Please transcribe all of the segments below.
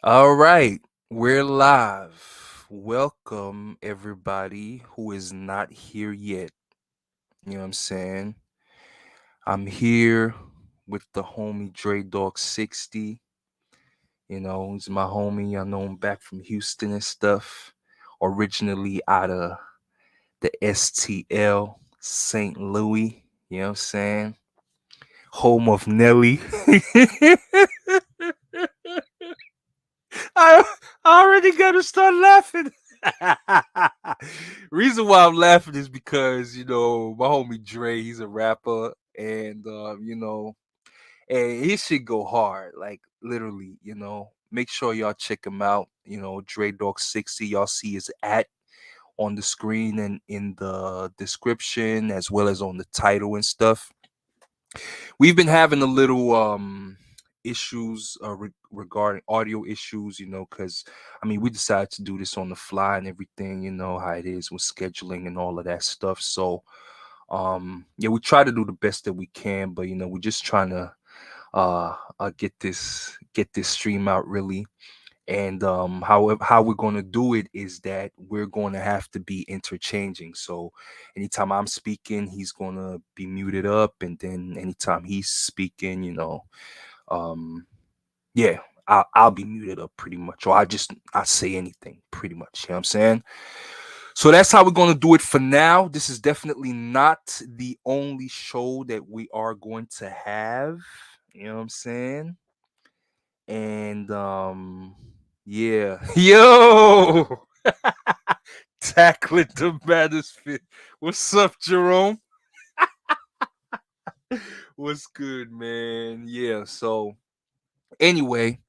All right, we're live. Welcome everybody who is not here yet. You know what I'm saying? I'm here with the homie Dre Dog 60. He's my homie. I know him back from Houston and stuff. Originally out of the STL, St. Louis. You know what I'm saying? Home of Nelly. I, I already gotta start laughing. Reason why I'm laughing is because my homie Dre, he's a rapper, and and he should go hard, like literally. Make sure y'all check him out. Dre Dog 60. Y'all see his at on the screen and in the description, as well as on the title and stuff. We've been having a little issues regarding audio issues, because we decided to do this on the fly and everything. You know how it is with scheduling and all of that stuff. So yeah, we try to do the best that we can, but we're just trying to get this stream out really. And how we're going to do it is that we're going to have to be interchanging. So anytime I'm speaking, he's going to be muted up, and then anytime he's speaking, um yeah, I'll be muted up pretty much, or I say anything pretty much. You know what I'm saying? So that's how we're going to do it for now. This is definitely not the only show that we are going to have. You know what I'm saying? And yeah. Yo, tackling the manosphere. What's up, Jerome? What's good, man? Yeah, so anyway,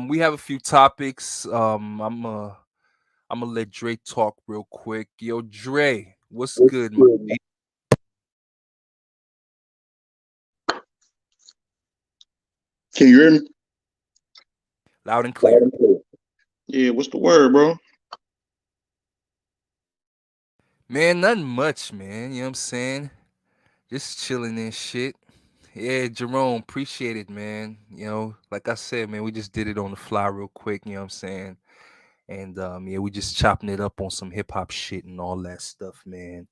we have a few topics. I'm gonna let Dre talk real quick. Yo, Dre, what's good, my G? Can you hear me? Loud and clear. Yeah, what's the word, bro? Man, nothing much, man. You know what I'm saying? Just chilling and shit. Yeah, Jerome, appreciate it, man. Like I said, man, we just did it on the fly real quick, you know what I'm saying? And yeah, we just chopping it up on some hip hop shit and all that stuff, man.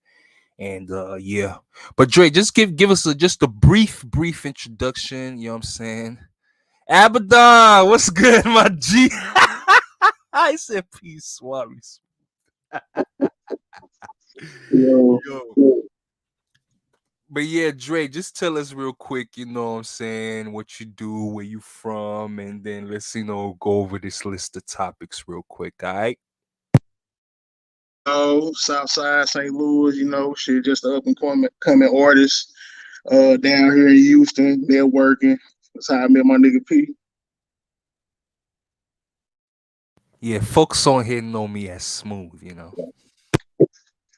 And yeah. But Dre, just give us just a brief introduction, you know what I'm saying? Abaddon, what's good, my G? I said peace, Swami. Yo, Yo. But yeah, Dre, just tell us real quick, you know what I'm saying, what you do, where you from, and then let's, go over this list of topics real quick, all right? Southside St. Louis, shit, just an up and coming artist. Down here in Houston, they're working. That's how I met my nigga P. Yeah, folks on here know me as smooth.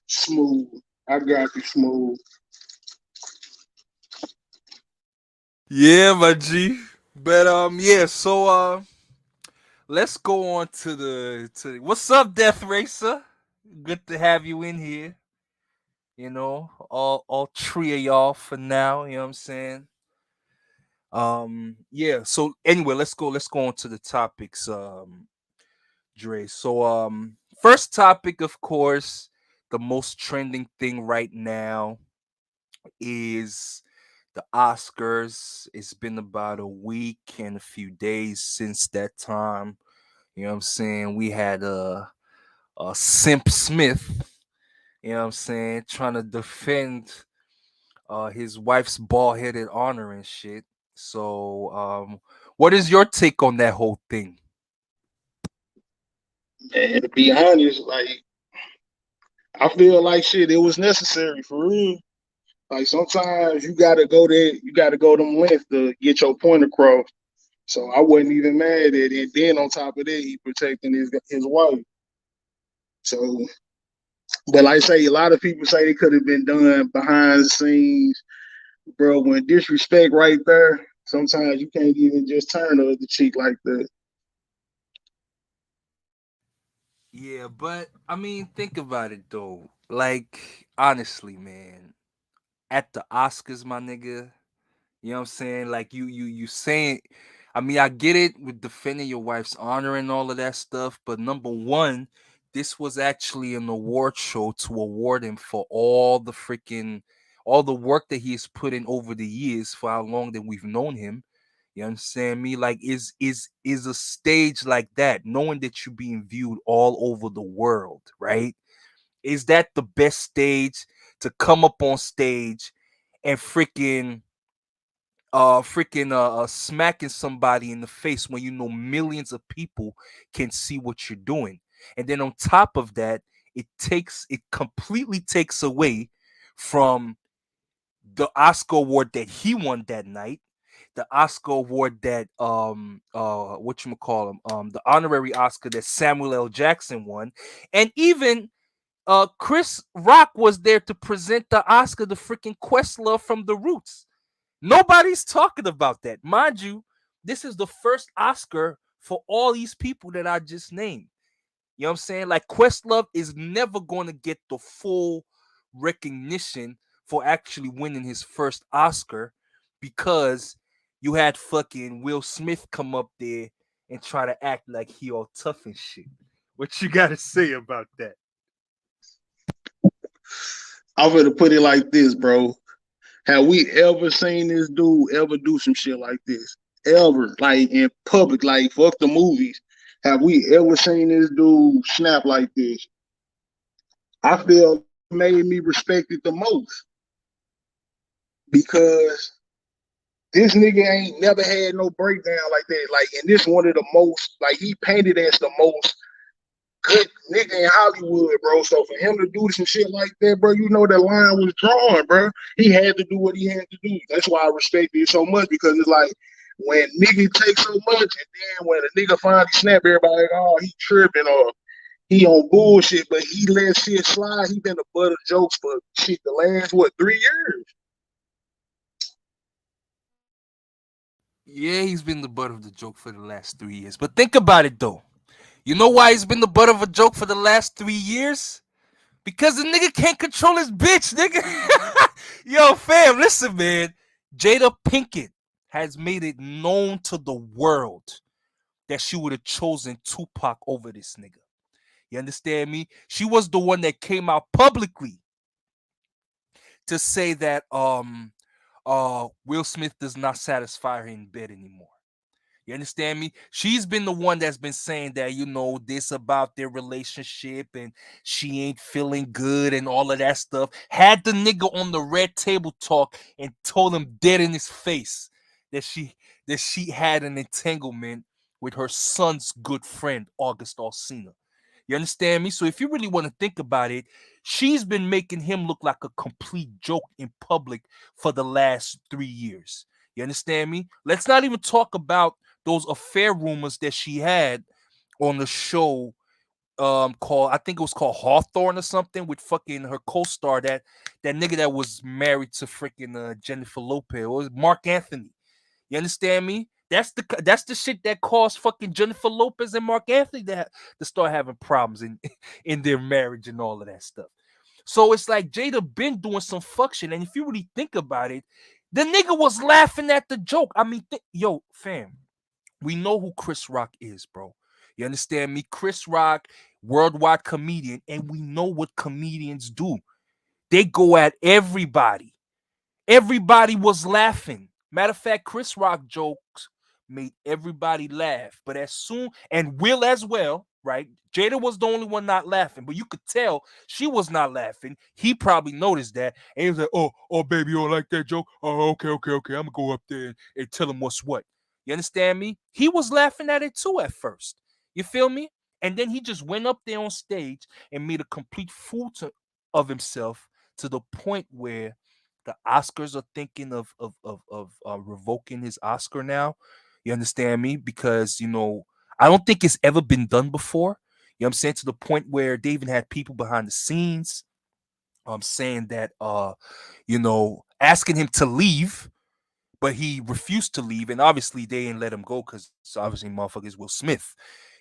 Smooth. I got you, smooth. Yeah, my G. But yeah, so let's go on to what's up, Death Racer? Good to have you in here. All three of y'all for now, you know what I'm saying? Yeah, so anyway, let's go on to the topics, Dre. So first topic, of course, the most trending thing right now is the Oscars. It's been about a week and a few days since that time. You know what I'm saying? We had Simp Smith, you know what I'm saying, trying to defend his wife's bald headed honor and shit. So what is your take on that whole thing? And to be honest, like, I feel like shit, it was necessary for real. Like, sometimes you gotta go them lengths to get your point across. So I wasn't even mad at it. And then on top of that, he protecting his wife. So, but like I say, a lot of people say it could have been done behind the scenes, bro. When disrespect right there, sometimes you can't even just turn the other cheek like that. Yeah, but think about it though. Like, honestly, man, at the Oscars, my nigga, you know what I'm saying? Like you saying, I mean, I get it with defending your wife's honor and all of that stuff, but number one, this was actually an award show to award him for all the work that he has put in over the years for how long that we've known him. You understand me? Like, is a stage like that, knowing that you're being viewed all over the world, right? Is that the best stage to come up on stage and smacking somebody in the face when you know millions of people can see what you're doing? And then on top of that, it completely takes away from the Oscar award that he won that night, the Oscar award that what you call him, the honorary Oscar that Samuel L. Jackson won, and even Chris Rock was there to present the Oscar to freaking Questlove from The Roots. Nobody's talking about that. Mind you, this is the first Oscar for all these people that I just named. You know what I'm saying? Like, Questlove is never going to get the full recognition for actually winning his first Oscar because you had fucking Will Smith come up there and try to act like he all tough and shit. What you got to say about that? I'm gonna put it like this, bro. Have we ever seen this dude ever do some shit like this? Ever, like in public, like fuck the movies. Have we ever seen this dude snap like this? I feel it made me respect it the most because this nigga ain't never had no breakdown like that. Like, and this one of the most, like, he painted as the most good nigga in Hollywood, bro. So for him to do some shit like that, bro, you know the line was drawn, bro. He had to do what he had to do. That's why I respect it so much because it's like when nigga take so much, and then when a nigga finally snap, everybody like, oh, he tripping or he on bullshit, but he let shit slide. He been the butt of jokes for shit the last what 3 years. Yeah, he's been the butt of the joke for the last 3 years. But think about it though. You know why he's been the butt of a joke for the last 3 years? Because the nigga can't control his bitch, nigga. Yo, fam, listen, man. Jada Pinkett has made it known to the world that she would have chosen Tupac over this nigga. You understand me? She was the one that came out publicly to say that Will Smith does not satisfy her in bed anymore. You understand me? She's been the one that's been saying that, this about their relationship and she ain't feeling good and all of that stuff. Had the nigga on the red table talk and told him dead in his face that she had an entanglement with her son's good friend, August Alsina. You understand me? So if you really want to think about it, she's been making him look like a complete joke in public for the last 3 years. You understand me? Let's not even talk about those affair rumors that she had on the show called, I think it was called Hawthorne or something, with fucking her co-star, that nigga that was married to freaking Jennifer Lopez, or was Mark Anthony. You understand me? That's the shit that caused fucking Jennifer Lopez and Mark Anthony to start having problems in in their marriage and all of that stuff. So it's like Jada been doing some fuck shit, and if you really think about it, the nigga was laughing at the joke. I mean, yo, fam, we know who Chris Rock is, bro. You understand me? Chris Rock, worldwide comedian, and we know what comedians do. They go at everybody. Everybody was laughing. Matter of fact, Chris Rock jokes made everybody laugh. But as soon, and Will as well, right? Jada was the only one not laughing, but you could tell she was not laughing. He probably noticed that. And he was like, oh, baby, you don't like that joke? Oh, okay. I'm gonna go up there and tell him what's what. You understand me? He was laughing at it too at first. You feel me? And then he just went up there on stage and made a complete fool of himself to the point where the Oscars are thinking of revoking his Oscar now. You understand me? Because I don't think it's ever been done before. You know what I'm saying? To the point where they even had people behind the scenes saying that asking him to leave, but he refused to leave, and obviously they didn't let him go because obviously motherfuckers Will Smith.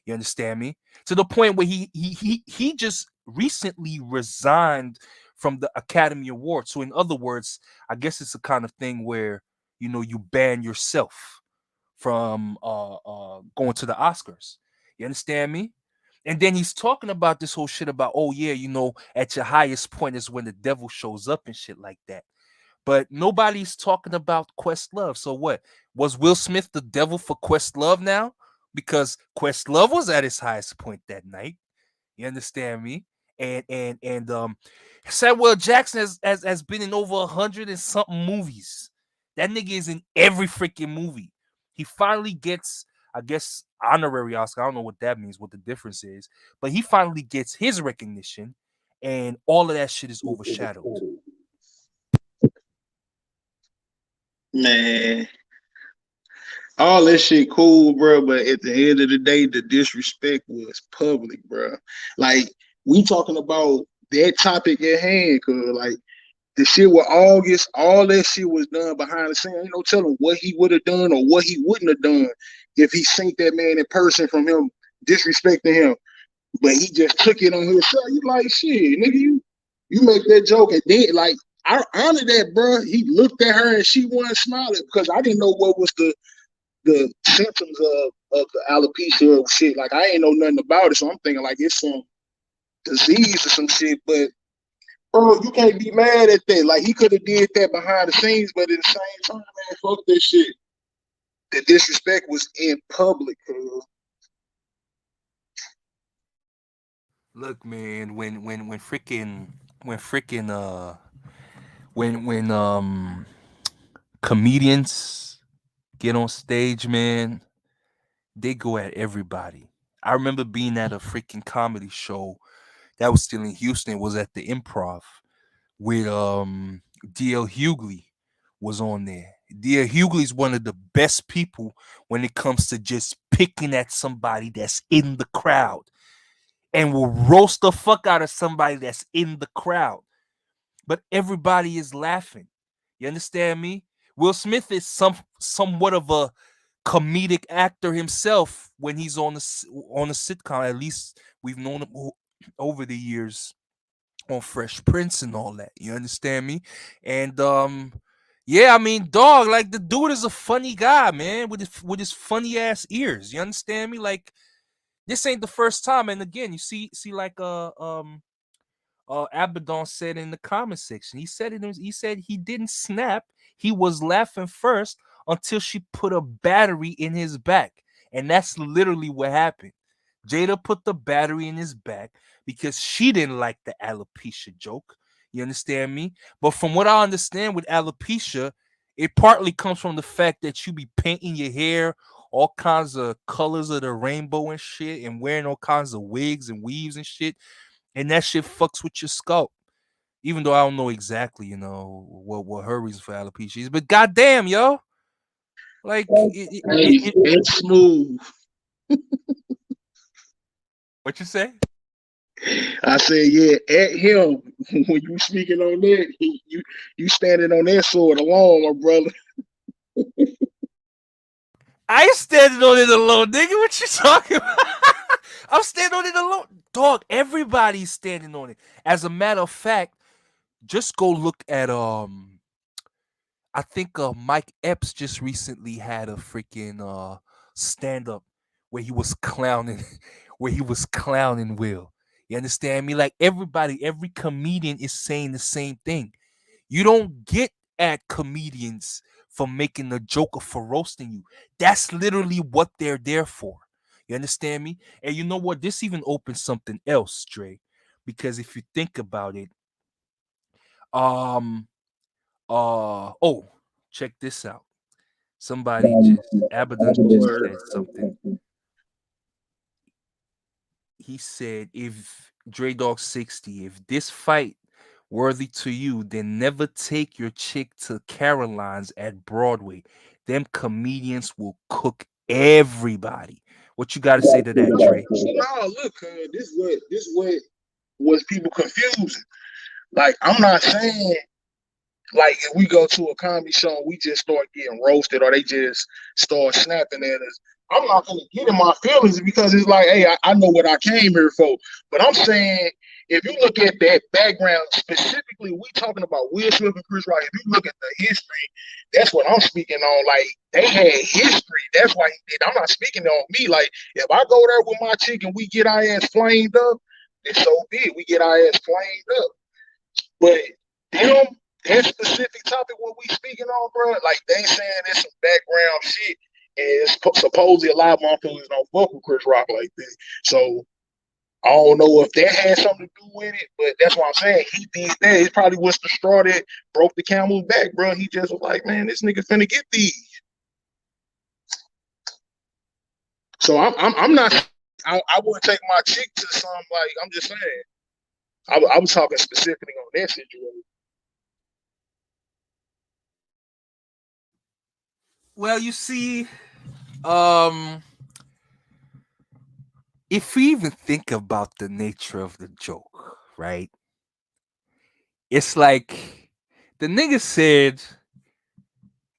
You understand me? To the point where he just recently resigned from the Academy Award. So in other words, I guess it's a kind of thing where you ban yourself from going to the Oscars. You understand me? And then he's talking about this whole shit about, oh yeah, at your highest point is when the devil shows up and shit like that. But nobody's talking about Questlove. So what? Was Will Smith the devil for Questlove now? Because Questlove was at his highest point that night. You understand me? And Samuel Jackson has been in over 100 and something movies. That nigga is in every freaking movie. He finally gets, I guess, honorary Oscar. I don't know what that means, what the difference is, but he finally gets his recognition, and all of that shit is overshadowed. Man, all that shit cool, bro. But at the end of the day, the disrespect was public, bro. Like we talking about that topic at hand, cause like the shit with August, all that shit was done behind the scenes. Ain't no telling what he would have done or what he wouldn't have done if he seen that man in person from him disrespecting him. But he just took it on himself. You like shit, nigga. You make that joke and then like I honor that, bro. He looked at her and she wasn't smiling because I didn't know what was the symptoms of the alopecia or shit. Like I ain't know nothing about it, so I'm thinking like it's some disease or some shit. But bro, you can't be mad at that. Like he could have did that behind the scenes, but at the same time, man, fuck that shit. The disrespect was in public, cuz. Look, man, when comedians get on stage, man, they go at everybody. I remember being at a freaking comedy show that was still in Houston. It was at the Improv with DL Hughley was on there. DL Hughley's one of the best people when it comes to just picking at somebody that's in the crowd and will roast the fuck out of somebody that's in the crowd. But everybody is laughing. You understand me? Will Smith is somewhat of a comedic actor himself when he's on a sitcom. At least we've known him over the years on Fresh Prince and all that. You understand me? And yeah, I mean, dog, like the dude is a funny guy, man, with his funny ass ears. You understand me? Like this ain't the first time. And again, you see like Abaddon said in the comment section. He said it. He said he didn't snap. He was laughing first until she put a battery in his back, and that's literally what happened. Jada put the battery in his back because she didn't like the alopecia joke. You understand me? But from what I understand with alopecia, it partly comes from the fact that you be painting your hair all kinds of colors of the rainbow and shit and wearing all kinds of wigs and weaves and shit, and that shit fucks with your scalp. Even though I don't know exactly, what her reason for alopecia is, but goddamn, yo, like, Hey, it's smooth. what you say? I said, yeah, at him when you speaking on that, you standing on that sword alone, my brother. I ain't standing on it alone, nigga. What you talking about? I'm standing on it alone, dog. Everybody's standing on it. As a matter of fact, just go look at I think Mike Epps just recently had a freaking stand up where he was clowning where he was clowning Will. You understand me? Like everybody, every comedian is saying the same thing. You don't get at comedians for making a joke or for roasting you. That's literally what they're there for. You understand me? And you know what? This even opens something else, Dre. Because if you think about it, um oh, check this out. Somebody just Abaddon just said something. He said, if Dre Dog 60, if this fight worthy to you, then never take your chick to Caroline's at Broadway. Them comedians will cook everybody. What you got to say to that, Dre? No, look, this what was people confusing. Like I'm not saying Like if we go to a comedy show and we just start getting roasted or they just start snapping at us, I'm not gonna get in my feelings because it's like, hey, I know what I came here for. But I'm saying if you look at that background specifically, we talking about Will Smith and Chris Rock. If you look at the history, that's what I'm speaking on. Like they had history. That's why he did. I'm not speaking on me. Like if I go there with my chick and we get our ass flamed up, then so be it. We get our ass flamed up. But them, that specific topic what we speaking on, bro, like they saying it's some background shit, and it's supposedly a lot of motherfuckers don't fuck with Chris Rock like that. So I don't know if that had something to do with it, but that's what I'm saying. He did that. It probably was the straw that broke the camel's back, bro. He just was like, man, this nigga finna get these. So I'm not. I wouldn't take my chick to some like. I'm just saying. I was talking specifically on that situation. Well, you see, um, if we even think about the nature of the joke, right? It's like the nigga said,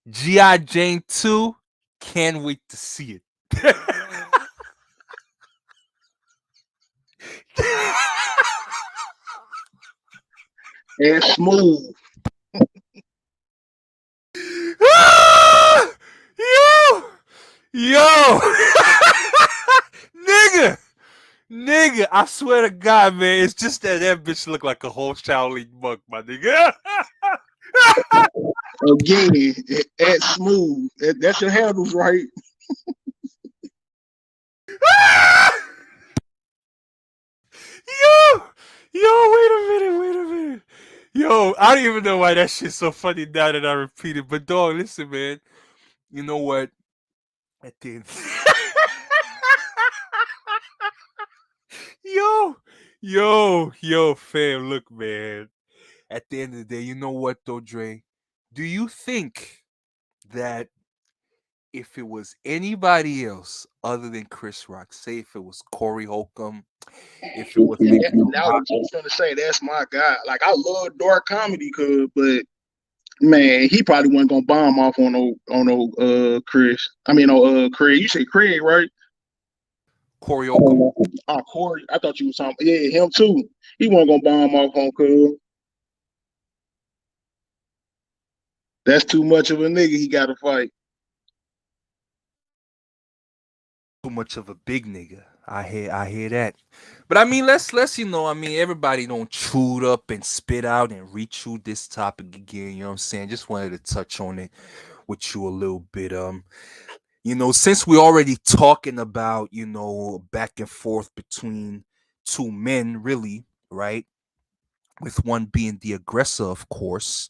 G.I. Jane 2, can't wait to see it. And smooth. Ah! Yo! Yo! Nigga! Nigga, I swear to God, man, it's just that that bitch look like a whole Shaolin monk, my nigga. Again, at smooth. That's your handles, right? Yo! Yo, wait a minute, wait a minute. Yo, I don't even know why that shit's so funny now that I repeat it. But dog, listen, man. You know what? At the end. yo, yo, fam, look, man. At the end of the day, you know what though, Dre? Do you think that if it was anybody else other than Chris Rock, say if it was Corey Holcomb, if it was maybe The Now I Rock, was just gonna say that's my guy. Like I love dark comedy, cause but man, he probably wasn't gonna bomb off Chris. I mean, Craig. You say Craig, right? Corey Holcomb, Corey. I thought you was talking. Yeah, him too. He wasn't gonna bomb off on Cuz. That's too much of a nigga. He got to fight. too much of a big nigga. I hear that. But I mean, let's I mean, everybody don't chew it up and spit out and rechew this topic again. You know what I'm saying? Just wanted to touch on it with you a little bit. Since we're already talking about, back and forth between two men, really, right? With one being the aggressor, of course,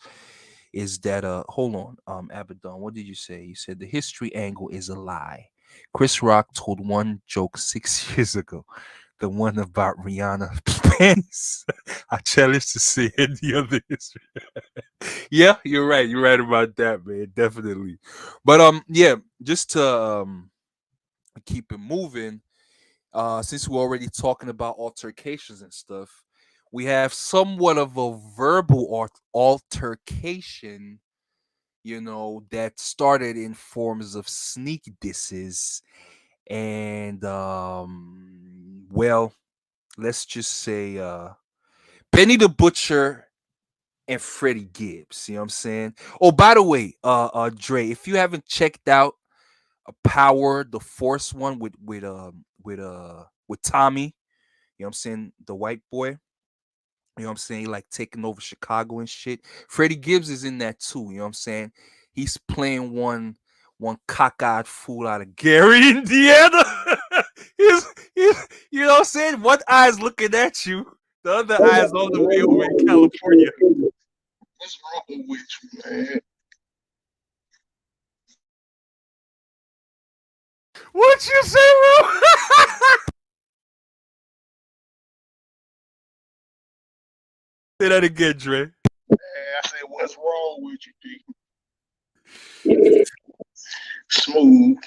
is that hold on, Abaddon, what did you say? You said the history angle is a lie. Chris Rock told one joke 6 years ago, the one about Rihanna panties. I challenge to say any other history. Yeah, you're right. You're right about that, man. Definitely. But yeah, just to keep it moving, since we're already talking about altercations and stuff, we have somewhat of a verbal altercation, that started in forms of sneak disses and well, let's just say Benny the Butcher and Freddie Gibbs. You know what I'm saying? Oh, by the way, Dre, if you haven't checked out a Power the Force one with Tommy, you know what I'm saying, the white boy. You know what I'm saying? Like taking over Chicago and shit. Freddie Gibbs is in that too. You know what I'm saying? He's playing one cockeyed fool out of Gary, Indiana. You know what I'm saying? One eye's looking at you, the other eye's all the way over in California. What's wrong with you, man? What you say, bro? Say that again, Dre. I said, what's wrong with you, G? Smooth.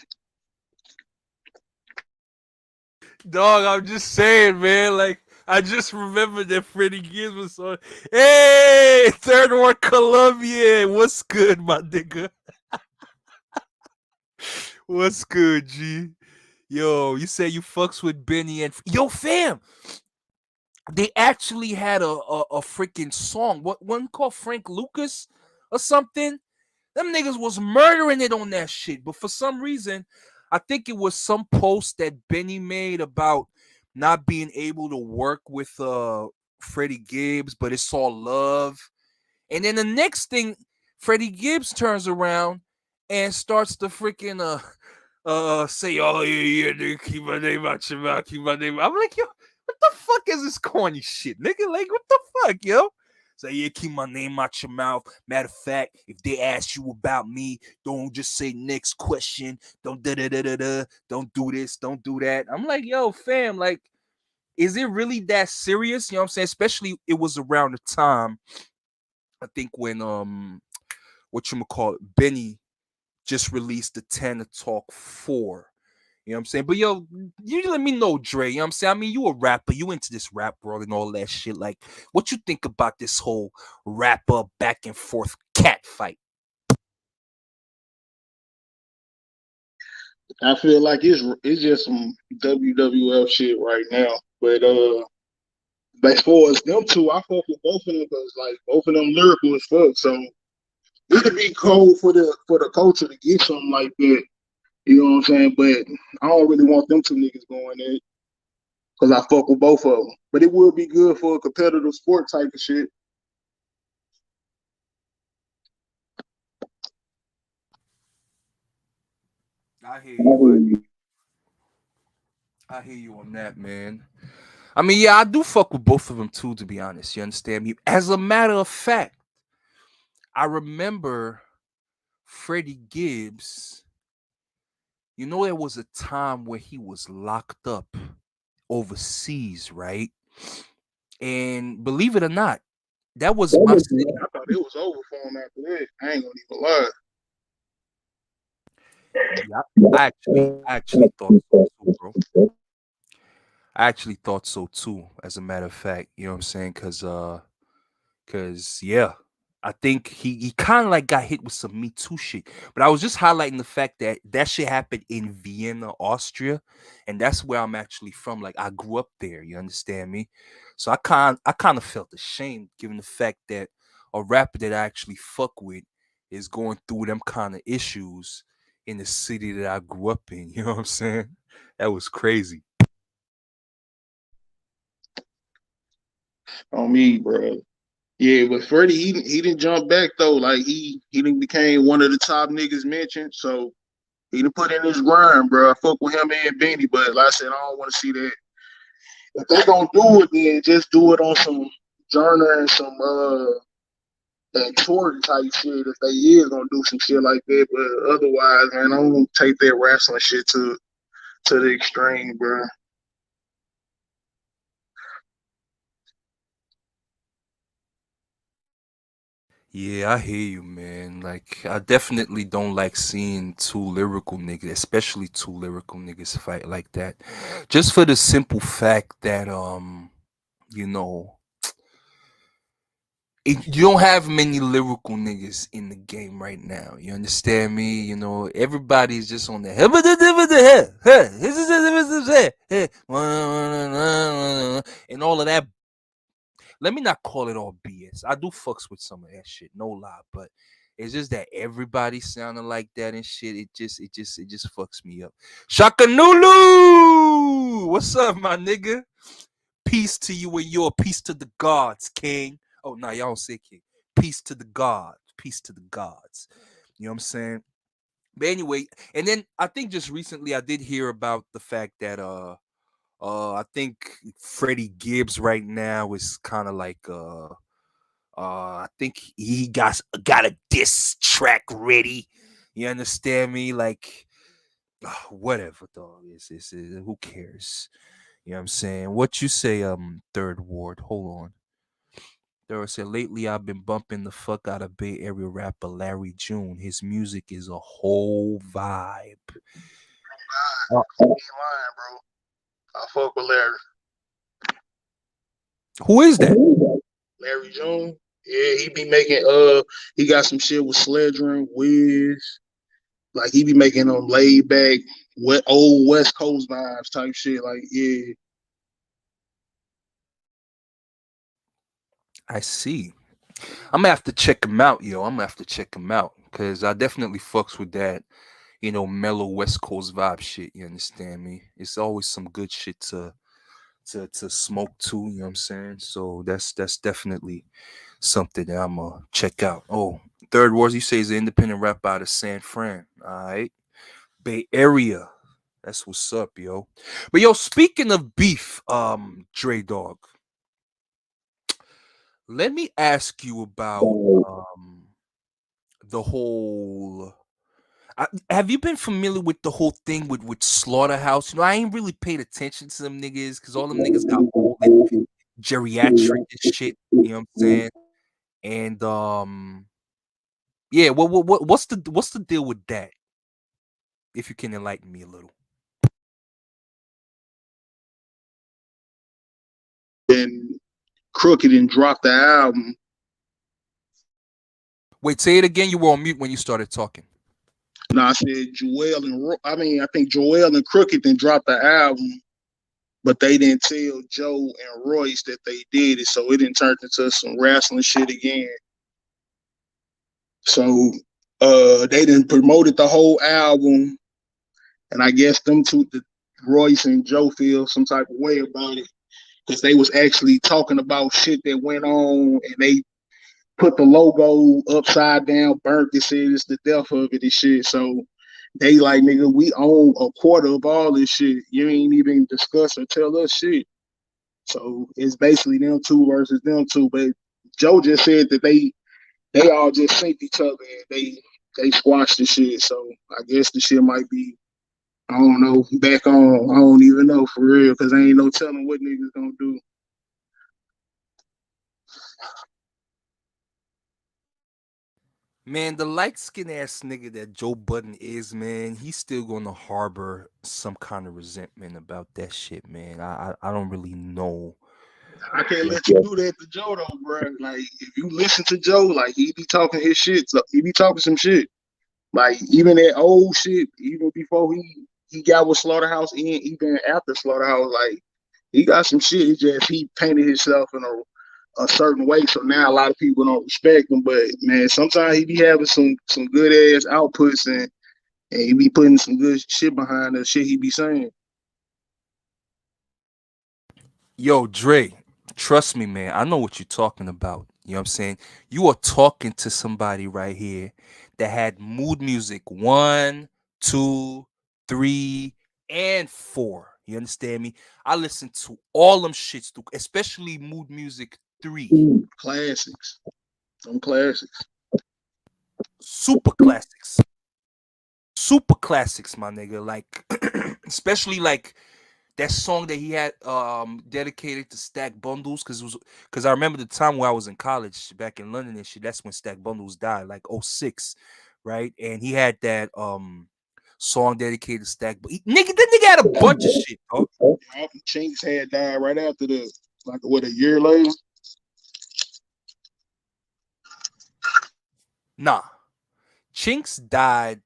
Dog, I'm just saying, man. Like, I just remember that Freddie Gibbs was on. Hey, third one, Columbia. What's good, my nigga? What's good, G? Yo, you say you fucks with Benny and yo, fam. They actually had a freaking song. What one called Frank Lucas or something? Them niggas was murdering it on that shit. But for some reason, I think it was some post that Benny made about not being able to work with Freddie Gibbs, but it's all love. And then the next thing, Freddie Gibbs turns around and starts to freaking say, oh yeah, yeah, nigga, keep my name out your mouth, keep my name. I'm like, yo, what the fuck is this corny shit, nigga? Like, what the fuck, yo? Say, yeah, keep my name out your mouth. Matter of fact, if they ask you about me, don't just say next question. Don't da da da da da. Don't do this. Don't do that. I'm like, yo, fam, like, is it really that serious? You know what I'm saying? Especially it was around the time I think when what you call it, Benny just released the 10 to Talk 4. You know what I'm saying? But yo, you let me know, Dre. You know what I'm saying? I mean, you a rapper, you into this rap world and all that shit. Like, what you think about this whole rapper back and forth cat fight? I feel like it's just some WWF shit right now. But as far as them two, I fuck with both of them because like both of them lyrical as fuck. So it'd be cold for the culture to get something like that. You know what I'm saying? But I don't really want them two niggas going there because I fuck with both of them. But it would be good for a competitive sport type of shit. I hear you. I hear you on that, man. I mean, yeah, I do fuck with both of them too, to be honest. You understand me? As a matter of fact, I remember Freddie Gibbs. You know, there was a time where he was locked up overseas, right? And believe it or not, that was my city. I thought it was over for him after that. I ain't gonna even lie. Yeah, I actually thought so too, bro. I actually thought so too, as a matter of fact. You know what I'm saying? Cause yeah, I think he kind of like got hit with some Me Too shit. But I was just highlighting the fact that that shit happened in Vienna, Austria, and that's where I'm actually from. Like I grew up there. You understand me? So I kind of felt ashamed given the fact that a rapper that I actually fuck with is going through them kind of issues in the city that I grew up in. You know what I'm saying? That was crazy. On me, bro. Yeah, but Freddie, he didn't jump back though. Like he didn't became one of the top niggas mentioned. So he done put in his grind, bro. I fuck with him and Benny, but like I said, I don't want to see that. If they gonna do it, then just do it on some genre and some and tour type shit. If they is gonna do some shit like that, but otherwise, man, I don't take that wrestling shit to the extreme, bro. Yeah, I hear you, man. Like, I definitely don't like seeing two lyrical niggas, especially two lyrical niggas fight like that. Just for the simple fact that, you know, you don't have many lyrical niggas in the game right now. You understand me? You know, everybody's just on the and all of that. Let me not call it all BS. I do fucks with some of that shit, no lie, but it's just that everybody sounding like that and shit. It just fucks me up. Shaka Nulu, what's up, my nigga? Peace to you and your peace to the gods, King. Oh no, y'all don't say King. Peace to the gods. Peace to the gods. You know what I'm saying? But anyway, and then I think just recently I did hear about the fact that I think Freddie Gibbs right now is kind of like I think he got a diss track ready. You understand me? Like whatever, dog. It's who cares? You know what I'm saying? What you say, Third Ward? Hold on. There said lately I've been bumping the fuck out of Bay Area rapper Larry June. His music is a whole vibe. Uh, He ain't lying, bro. I fuck with Larry. Who is that? Larry June. Yeah, he be making he got some shit with Sledger and Wiz. Like he be making them laid back, wet old West Coast vibes type shit. Like yeah, I see. I'm gonna have to check him out, yo. I'm gonna have to check him out because I definitely fucks with that, mellow West Coast vibe shit. You understand me? It's always some good shit to smoke too. You know what I'm saying? So that's definitely something that I'm gonna check out. Oh, Third Wars, you say is an independent rap out of San Fran. All right, Bay Area. That's what's up, yo. But yo, speaking of beef, Dre Dog, let me ask you about the whole. Have you been familiar with the whole thing with Slaughterhouse? I ain't really paid attention to them niggas because all them niggas got old and geriatric and shit. You know what I'm saying? And yeah. What's the deal with that? If you can enlighten me a little. and Crooked and dropped the album. Wait, say it again. You were on mute when you started talking. No, I said I think Joel and Crooked then dropped the album, but they didn't tell Joe and Royce that they did it, so it didn't turn into some wrestling shit again. So they didn't promoted the whole album, and I guess them two, Royce and Joe, feel some type of way about it because they was actually talking about shit that went on, and they put the logo upside down, burnt it, said it's the death of it and shit. So they like, nigga, we own a quarter of all this shit. You ain't even discuss or tell us shit. So it's basically them two versus them two. But Joe just said that they all just synced each other and they squashed the shit. So I guess the shit might be, I don't know, back on. I don't even know for real because ain't no telling what niggas gonna do. Man, the light skinned ass nigga that Joe Budden is, man, he's still gonna harbor some kind of resentment about that shit, man. I don't really know. I can't Yeah. let you do that to Joe though, bro. Like if you listen to Joe, like he be talking his shit. So he be talking some shit. Like even that old shit, even before he got with Slaughterhouse, and even after Slaughterhouse, like he got some shit. It's just he painted himself in a certain way. So now a lot of people don't respect him. But man, sometimes he be having some good ass outputs and he be putting some good shit behind the shit he be saying. Yo, Dre, trust me, man. I know what you're talking about. You know what I'm saying? You are talking to somebody right here that had mood music one, two, three, and four. You understand me? I listened to all them shits, especially mood music three. Classics, some classics. Super classics. Super classics, my nigga. Like, especially like that song that he had dedicated to Stack Bundles because I remember the time where I was in college back in London and shit. That's when Stack Bundles died, like '06, right? And he had that song dedicated to Stack. But nigga, that nigga had a bunch of shit, dog. Chinks had died right after the like what a year later. Nah, Chinks died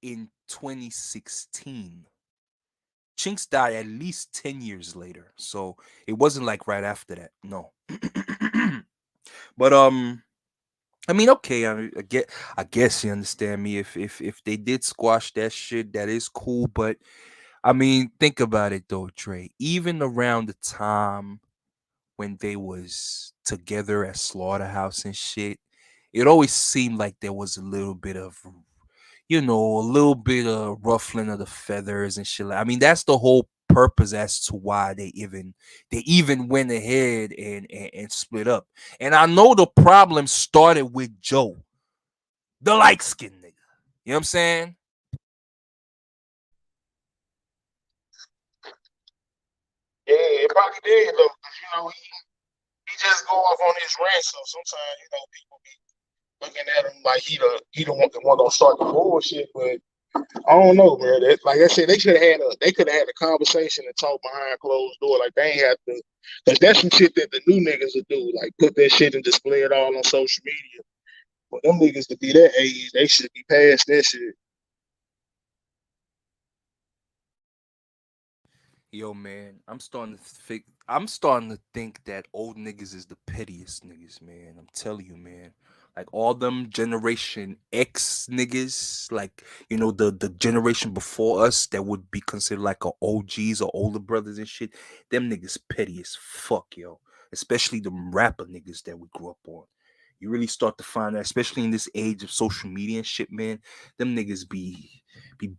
in 2016. Chinks died at least 10 years later, so it wasn't like right after that. No. But I mean, okay, I guess you understand me. If they did squash that shit, that is cool. But I mean, think about it though, Trey. Even around the time when they was together at Slaughterhouse and shit, it always seemed like there was a little bit of, a little bit of ruffling of the feathers and shit. I mean, that's the whole purpose as to why they even went ahead and split up. And I know the problem started with Joe, the light skinned nigga. You know what I'm saying? Yeah, it probably did though, because he just go off on his rant. So sometimes people be looking at him like he the one gonna start the bullshit, but I don't know, bro. Like I said, they could have had a conversation and talk behind closed door. Like they ain't have to, cause that's some shit that the new niggas would do. Like put that shit and display it all on social media. For them niggas to be that age, they should be past that shit. Yo, man, I'm starting to think that old niggas is the pettiest niggas, man. I'm telling you, man. Like all them Generation X niggas, like the generation before us that would be considered like a OGs or older brothers and shit. Them niggas petty as fuck, yo. Especially the rapper niggas that we grew up on. You really start to find that, especially in this age of social media and shit, man. Them niggas be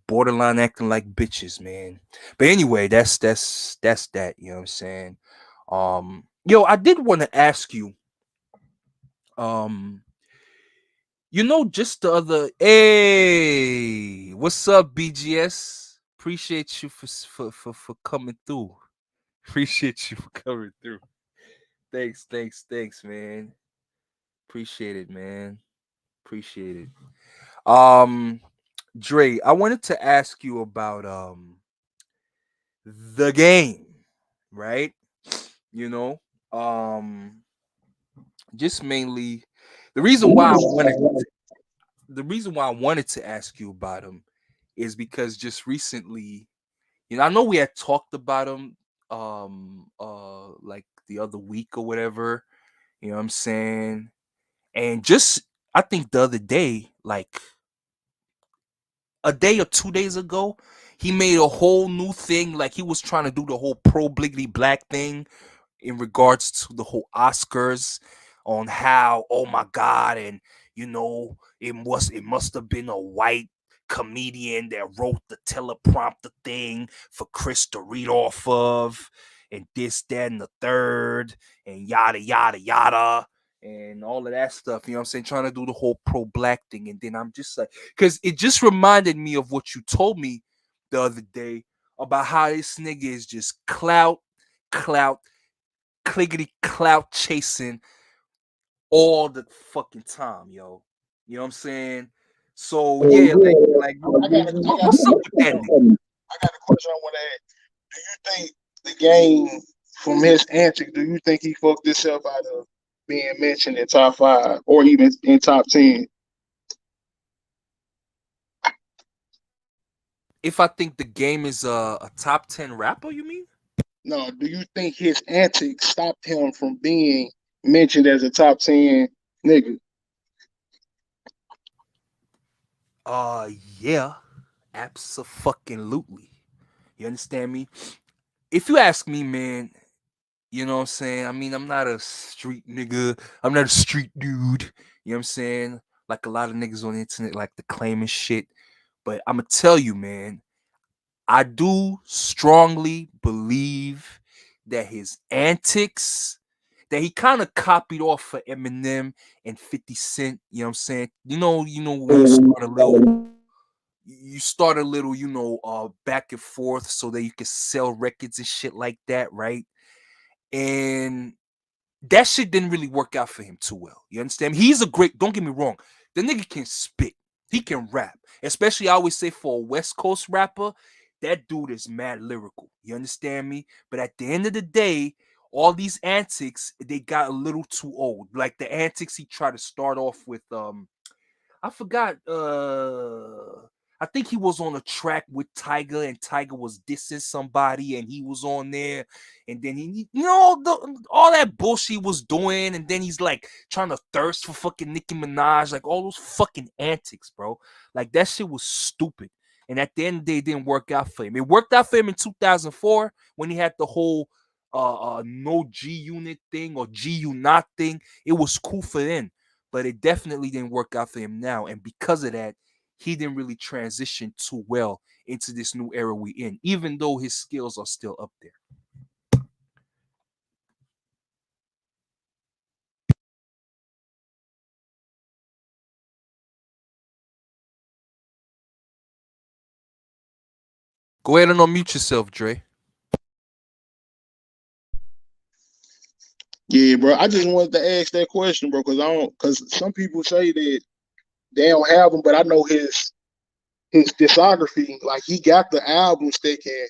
borderline acting like bitches, man. But anyway, that's that. You know what I'm saying? Yo, I did want to ask you. Um, just the other. Hey, what's up, BGS? Appreciate you for coming through. Appreciate you for coming through. Thanks, man. Appreciate it, man. Appreciate it. Um, Dre, I wanted to ask you about the game, right? You know, um, just mainly the reason why I wanted the reason why I wanted to ask you about him is because just recently, I know we had talked about him like the other week or whatever, you know what I'm saying? And just I think the other day, like a day or 2 days ago, he made a whole new thing. Like he was trying to do the whole pro bliggity black thing in regards to the whole Oscars on how, oh my god, and it must have been a white comedian that wrote the teleprompter thing for Chris to read off of, and this, that, and the third, and yada yada yada. And all of that stuff, I'm saying, trying to do the whole pro black thing. And then I'm just like, because it just reminded me of what you told me the other day about how this nigga is just clout, clickety clout chasing all the fucking time, yo. You know what I'm saying? So yeah, what's up with that nigga? I got a question I want to ask. Do you think the game from his antics? Do you think he fucked himself out of being mentioned in top 5 or even in top 10? If I think the game is a top 10 rapper, you mean? No. Do you think his antics stopped him from being mentioned as a top 10 nigga? Uh yeah, absolutely. You understand me? If you ask me, man, you know what I'm saying? I mean, I'm not a street nigga. I'm not a street dude. You know what I'm saying? Like a lot of niggas on the internet like to claim and shit. But I'm gonna tell you, man, I do strongly believe that his antics that he kind of copied off for Eminem and 50 Cent, you know what I'm saying? When you start a little, back and forth so that you can sell records and shit like that, right? And that shit didn't really work out for him too well. You understand? He's a great, don't get me wrong, the nigga can spit. He can rap. Especially I always say for a West Coast rapper, that dude is mad lyrical. You understand me? But at the end of the day, all these antics, they got a little too old. Like the antics he tried to start off with, I forgot. I think he was on a track with Tiger, and Tiger was dissing somebody, and he was on there, and then all that bullshit he was doing, and then he's like trying to thirst for fucking Nicki Minaj, like all those fucking antics, bro. Like that shit was stupid. And at the end of the day, it didn't work out for him. It worked out for him in 2004 when he had the whole no G unit thing or G U not thing. It was cool for then, but it definitely didn't work out for him now. And because of that, he didn't really transition too well into this new era we in, even though his skills are still up there. Go ahead and unmute yourself, Dre. Yeah, bro. I just wanted to ask that question, bro, because some people say that they don't have him, but I know his. his discography, like he got the albums that can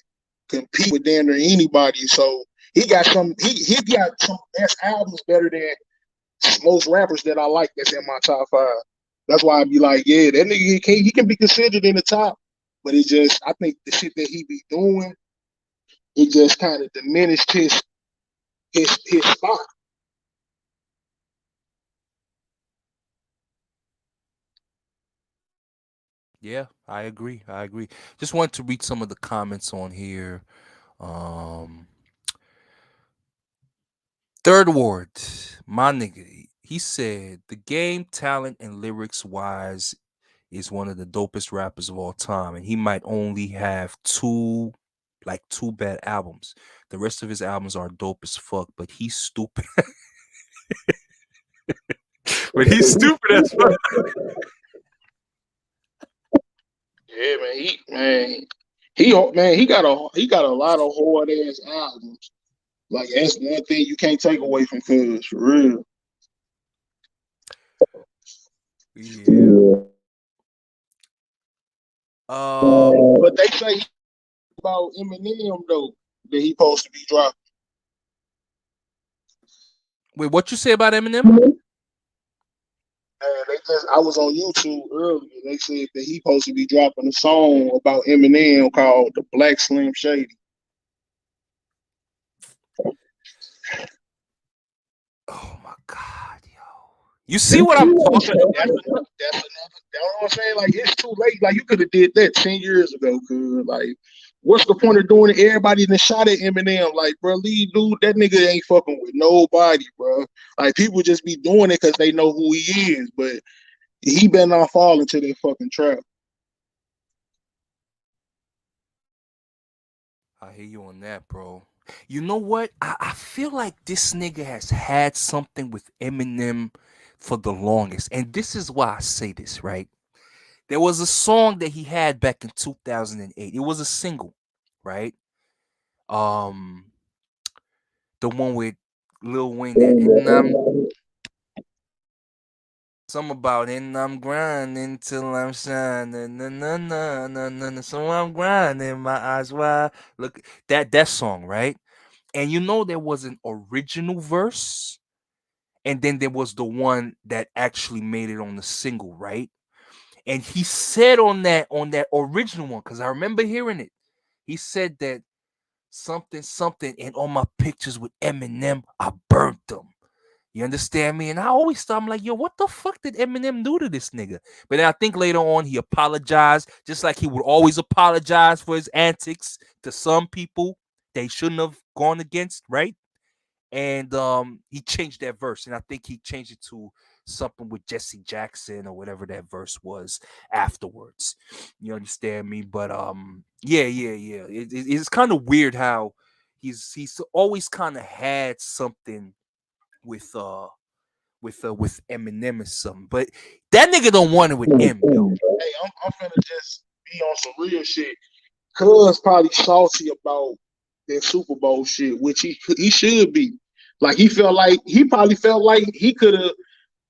compete with damn near anybody. So he got some best albums better than most rappers that I like that's in my top five. That's why I'd be like, yeah, that nigga he can be considered in the top, but it just I think the shit that he be doing, it just kind of diminished his spot. Yeah, I agree. I agree. Just wanted to read some of the comments on here. Um, Third Ward, my nigga, he said the game talent and lyrics wise is one of the dopest rappers of all time, and he might only have two bad albums. The rest of his albums are dope as fuck, but he's stupid. But he's stupid as fuck. Yeah, man, he got a lot of hard ass albums. Like that's one thing you can't take away from Cuz for real. Yeah. But they say about Eminem though that he supposed to be dropping. Wait, what you say about Eminem? And they just I was on YouTube earlier. They said that he supposed to be dropping a song about Eminem called "The Black Slim Shady." Oh my god, yo. You see what I'm talking about? That's what I'm saying. Like it's too late. Like you could have did that 10 years ago. Cause like, what's the point of doing it? Everybody then shot at Eminem. Like, bro, lead dude, that nigga ain't fucking with nobody, bro. Like people just be doing it because they know who he is, but he better not fall into that fucking trap. I hear you on that, bro. You know what? I feel like this nigga has had something with Eminem for the longest. And this is why I say this, right? There was a song that he had back in 2008. It was a single, right? Um, the one with Lil Wayne that and I'm some about and I'm grinding till I'm shining. Na, na, na, na, na, na. So I'm grinding, my eyes wide. Look that song, right? And you know there was an original verse, and then there was the one that actually made it on the single, right? And he said on that original one, because I remember hearing it, he said that something something, and all my pictures with Eminem, I burnt them. You understand me? And I always thought, I'm like, yo, what the fuck did Eminem do to this nigga? But then I think later on he apologized, just like he would always apologize for his antics to some people they shouldn't have gone against, right? And he changed that verse, and I think he changed it to something with Jesse Jackson or whatever that verse was afterwards. You understand me? But yeah, yeah, yeah. It's kind of weird how he's always kind of had something with with Eminem or something. But that nigga don't want it with M, yo. Hey, I'm finna just be on some real shit. Cuz probably salty about that Super Bowl shit, which he should be. Like he probably felt like he could have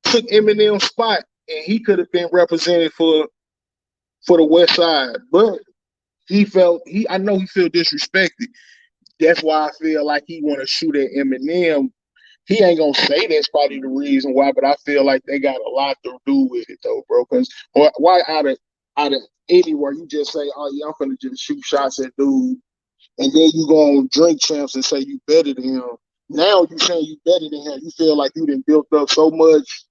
took Eminem's spot and he could have been represented for the West Side, but he felt he I know he feel disrespected. That's why I feel like he want to shoot at Eminem. He ain't gonna say that's probably the reason why, but I feel like they got a lot to do with it though, bro. Because why out of anywhere you just say, oh yeah, I'm gonna just shoot shots at dude, and then you go on drink champs and say you better than him. Now you saying you better than him. You feel like you done built up so much.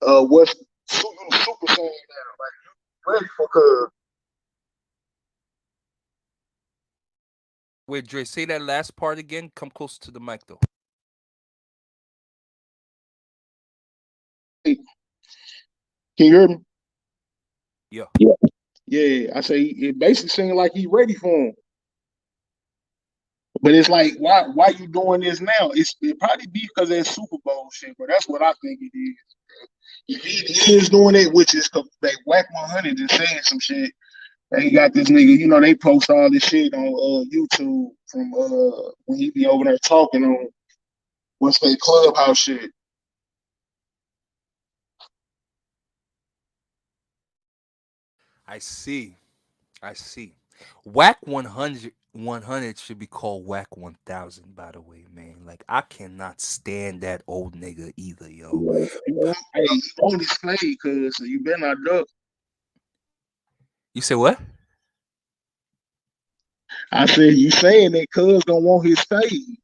What's you the super saiyan now? Like you ready for cuz? Wait, Dre, say that last part again. Come closer to the mic, though. Hey, can you hear me? Yeah. Yeah. Yeah, I say it basically seemed like he ready for him. But it's like, why you doing this now? It probably be because of that Super Bowl shit, but that's what I think it is. If he is doing it, which is they whack 100 and saying some shit. They got this nigga, they post all this shit on YouTube from when he be over there talking on what's that clubhouse shit. I see. I see. Whack 100 should be called Whack 1000, by the way, man. Like, I cannot stand that old nigga either, yo. Hey, on his fade, cuz so you better not duck. You say what? I said you saying that cuz don't want his fade.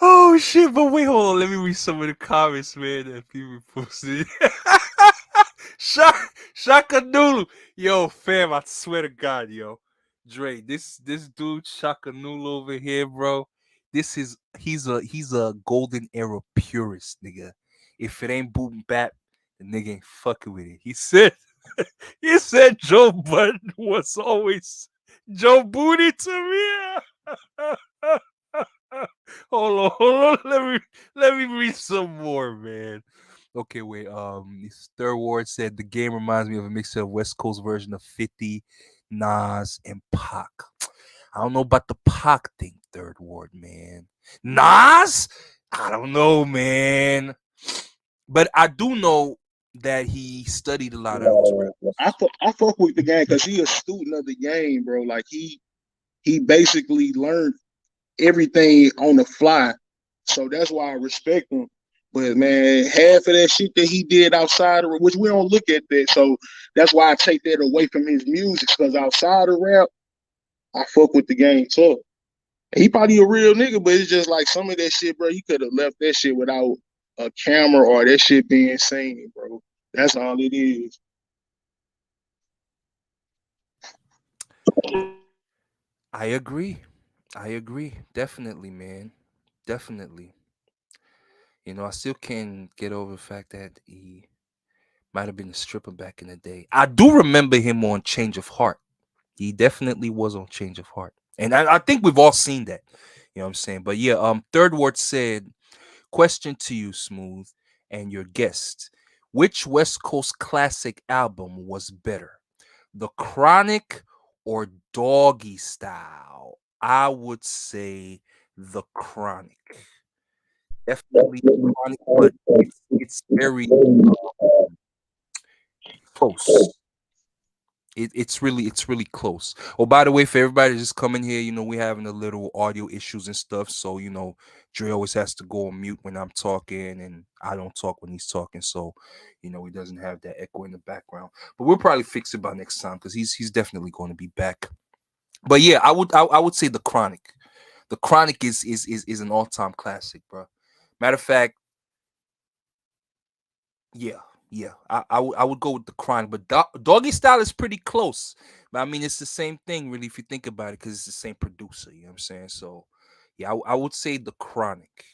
Oh shit, but wait, hold on. Let me read some of the comments, man, that people posted. Shaka Nulu. Yo, fam, I swear to God, yo. Dre, this dude, Shaka Nulu over here, bro. He's a golden era purist, nigga. If it ain't boom bap, the nigga ain't fucking with it. He said Joe Budden was always Joe Booty to me. Hold on. Let me read some more, man. Okay, wait. This third ward said the game reminds me of a mixture of West Coast version of 50, Nas, and Pac. I don't know about the Pac thing, third ward, man. Nas? I don't know, man. But I do know that he studied a lot of those rappers. I fuck with the game because he a student of the game, bro. Like he basically learned everything on the fly. So that's why I respect him. But man, half of that shit that he did outside of which we don't look at that. So that's why I take that away from his music. Because outside of rap, I fuck with the game too. He probably a real nigga, but it's just like some of that shit, bro. You could have left that shit without a camera or that shit being seen, bro. That's all it is. I agree. I agree. Definitely, man. Definitely. I still can't get over the fact that he might have been a stripper back in the day. I do remember him on Change of Heart. He definitely was on Change of Heart. And I think we've all seen that. You know what I'm saying? But yeah, Third Ward said, question to you, Smooth, and your guest. Which West Coast classic album was better? The Chronic or Doggy Style? I would say the Chronic. Definitely Chronic, but it's very close. It's really close. Oh, by the way, for everybody just coming here, we're having a little audio issues and stuff. So, Dre always has to go on mute when I'm talking, and I don't talk when he's talking. So, he doesn't have that echo in the background. But we'll probably fix it by next time because he's definitely going to be back. But yeah, I would say the Chronic. The Chronic is an all time classic, bro. Matter of fact, yeah, yeah. I would go with the Chronic, but Doggy Style is pretty close. But I mean, it's the same thing, really, if you think about it, because it's the same producer. You know what I'm saying? So, yeah, I would say the Chronic.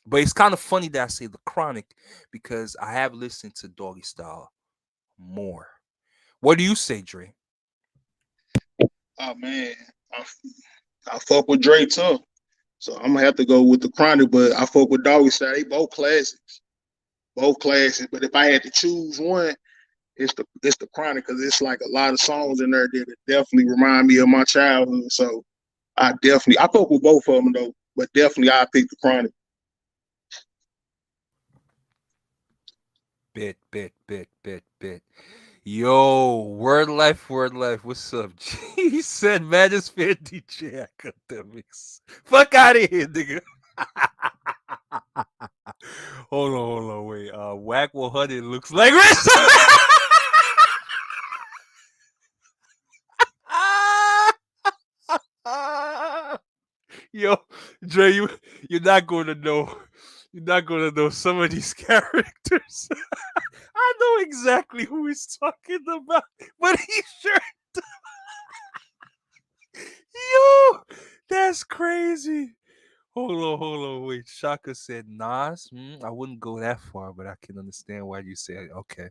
But it's kind of funny that I say the Chronic because I have listened to Doggy Style more. What do you say, Dre? Oh man, I, I fuck with Drake too. So I'm gonna have to go with the Chronic, but I fuck with Doggy Style. They both classics, both classics. But if I had to choose one, it's the Chronic because it's like a lot of songs in there that definitely remind me of my childhood. So I fuck with both of them though, but definitely I pick the Chronic. Bit. Yo, word life. What's up? He said, man, this fan DJ academics. Fuck out of here, nigga. Hold on, wait. Whack 100 looks like Rich. Yo, Dre, you're not going to know. You're not going to know some of these characters. I know exactly who he's talking about, but he sure. Yo, that's crazy. Hold on, wait. Shaka said Nas. I wouldn't go that far, but I can understand why you said okay.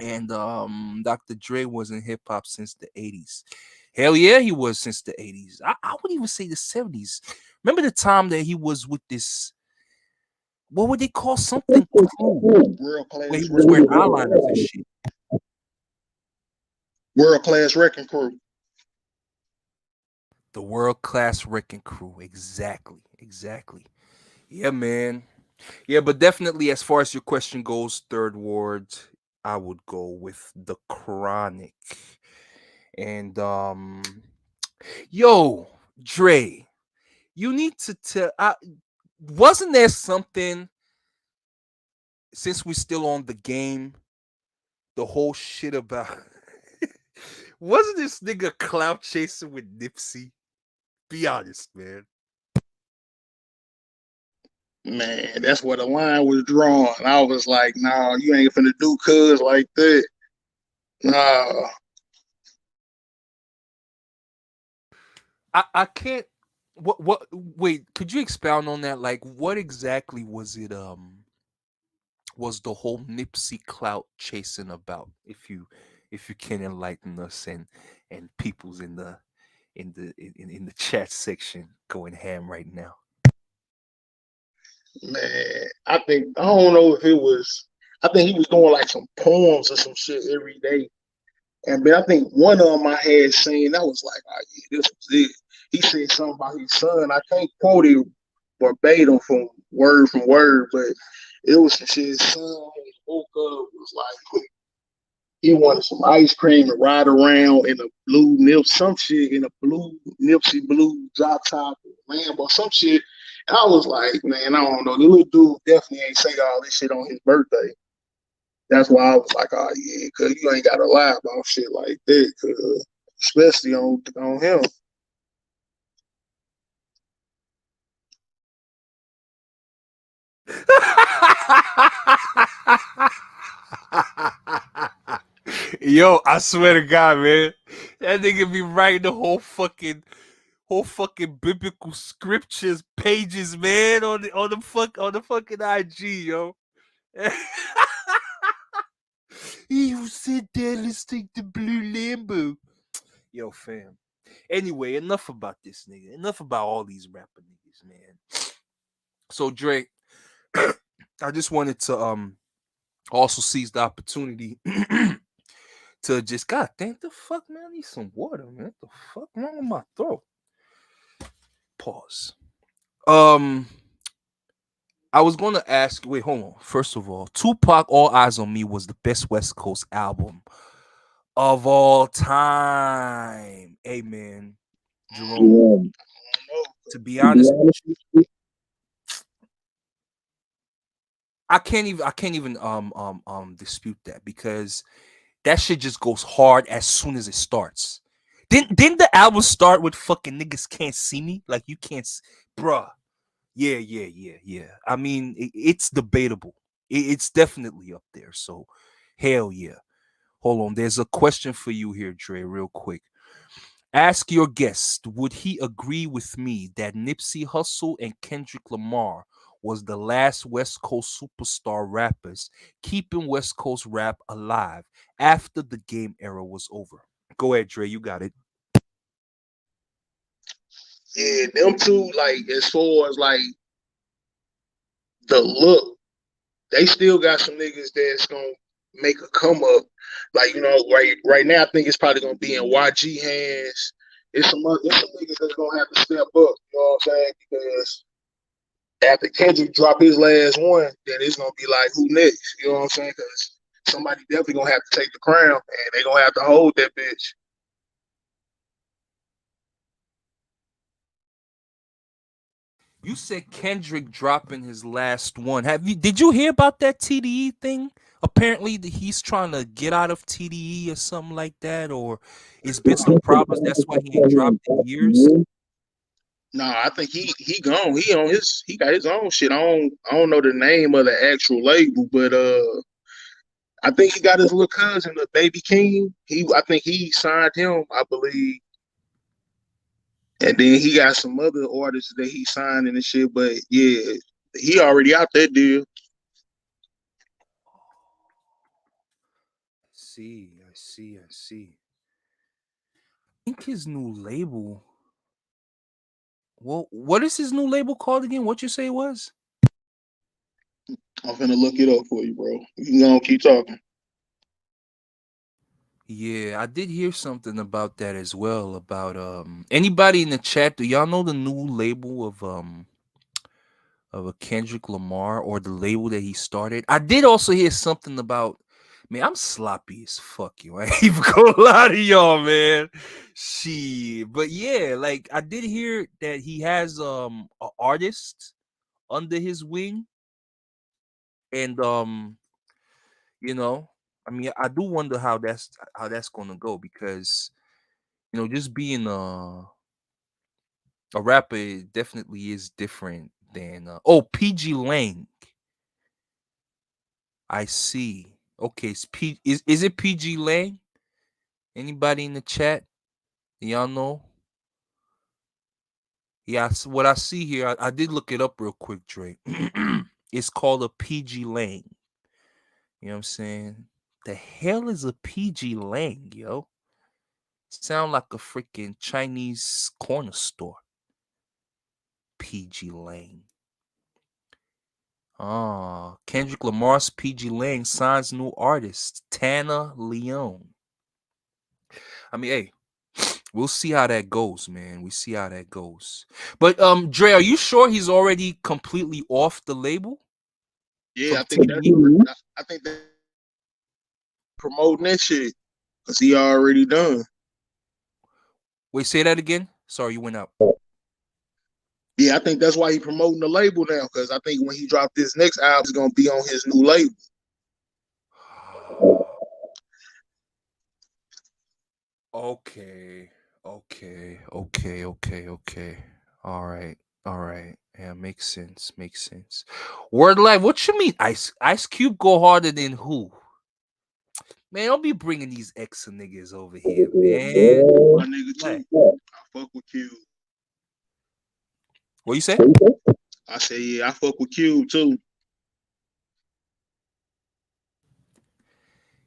And Dr. Dre was in hip hop since the 80s. Hell yeah, he was since the 80s. I would even say the 70s. Remember the time that he was with this, what would they call something crew, World where he class, was wearing eyeliners and shit. world class wrecking crew. The world class wrecking crew. Exactly. Yeah, man. Yeah, but definitely as far as your question goes, third ward, I would go with the chronic. And yo, Dre, you need to tell wasn't there something since we're still on the game, the whole shit about wasn't this nigga clout chasing with Nipsey? Be honest, man. Man, that's where the line was drawn. I was like, nah, you ain't finna do cuz like that. Nah, I can't what wait, could you expound on that? Like what exactly was it was the whole Nipsey clout chasing about? If you can enlighten us and people's in the chat section going ham right now. man, I don't know if it was. I think he was doing like some poems or some shit every day. And then I think one of them I had seen, I was like, oh yeah, this was it. He said something about his son. I can't quote it verbatim from word, but it was some shit. His son when he woke up was like he wanted some ice cream to ride around in a blue nip, some shit in a blue Nipsey blue drop top Lambo, some shit. And I was like, man, I don't know. The little dude definitely ain't say all this shit on his birthday. That's why I was like, oh yeah, cause you ain't gotta lie about shit like that, cause especially on him. Yo, I swear to God, man, that nigga be writing the whole fucking biblical scriptures pages, man, on the fucking IG, yo. You sit there listening to Blue Lambo. Yo, fam. Anyway, enough about this nigga. Enough about all these rapper niggas, man. So Drake, I just wanted to also seize the opportunity to just God damn the fuck, man. I need some water, man. What the fuck wrong with my throat? Pause. Um, I was gonna ask. Wait, hold on. First of all, Tupac, "All Eyes on Me" was the best West Coast album of all time. Hey, man, Jerome. Yeah. To be honest with you, I can't even dispute that because that shit just goes hard as soon as it starts. Didn't the album start with fucking niggas can't see me? Like you can't bruh. Yeah, yeah, yeah, yeah. I mean, it's debatable. It's definitely up there. So, hell yeah. Hold on. There's a question for you here, Dre, real quick. Ask your guest, would he agree with me that Nipsey Hussle and Kendrick Lamar was the last West Coast superstar rappers keeping West Coast rap alive after the game era was over? Go ahead, Dre. You got it. Yeah, them two, like as far as like the look, they still got some niggas that's gonna make a come up. Like, right now I think it's probably gonna be in YG hands. It's some niggas that's gonna have to step up, you know what I'm saying? Because after Kendrick drop his last one, then it's gonna be like who next? You know what I'm saying? Because somebody definitely gonna have to take the crown, and they gonna have to hold that bitch. You said Kendrick dropping his last one. Did you hear about that TDE thing? Apparently he's trying to get out of TDE or something like that, or it's been some problems. That's why he ain't dropped in years. Nah, I think he gone. He got his own shit. I don't know the name of the actual label, but I think he got his little cousin, the Baby King. I think he signed him, I believe. And then he got some other artists that he signed and shit. But yeah, he already out that deal. I see. I think his new label. Well, what is his new label called again? What you say it was? I'm finna look it up for you, bro. You can go keep talking. Yeah, I did hear something about that as well. About anybody in the chat, do y'all know the new label of a Kendrick Lamar or the label that he started. I did also hear something about. Man, I'm sloppy as fuck, you. I ain't even gonna lie to y'all, man. Shit, but yeah, like I did hear that he has an artist under his wing, and you know, I mean, I do wonder how that's gonna go because just being a rapper definitely is different than PG Lang. I see. Okay, is it PG Lang? Anybody in the chat? Y'all know? Yeah, what I see here, I did look it up real quick, Drake. It's called a PG Lang. You know what I'm saying? The hell is a PG Lang, yo? Sound like a freaking Chinese corner store. PG Lang. Ah, Kendrick Lamar's PG Lang signs new artist Tana Leon. I mean, hey, we'll see how that goes, man. We see how that goes. But Dre, are you sure he's already completely off the label Yeah, from I think TV? I think that promoting that shit because he already done. Wait, say that again. Sorry, you went out. Yeah, I think that's why he promoting the label now because I think when he dropped this next album, it's gonna be on his new label. Okay, okay. All right, all right. Yeah, makes sense. Makes sense. Word life. What you mean? Ice Cube go harder than who? Man, don't be bringing these ex niggas over here, man. My nigga Like, too. I fuck with Q. what you say? I say yeah, I fuck with Q too.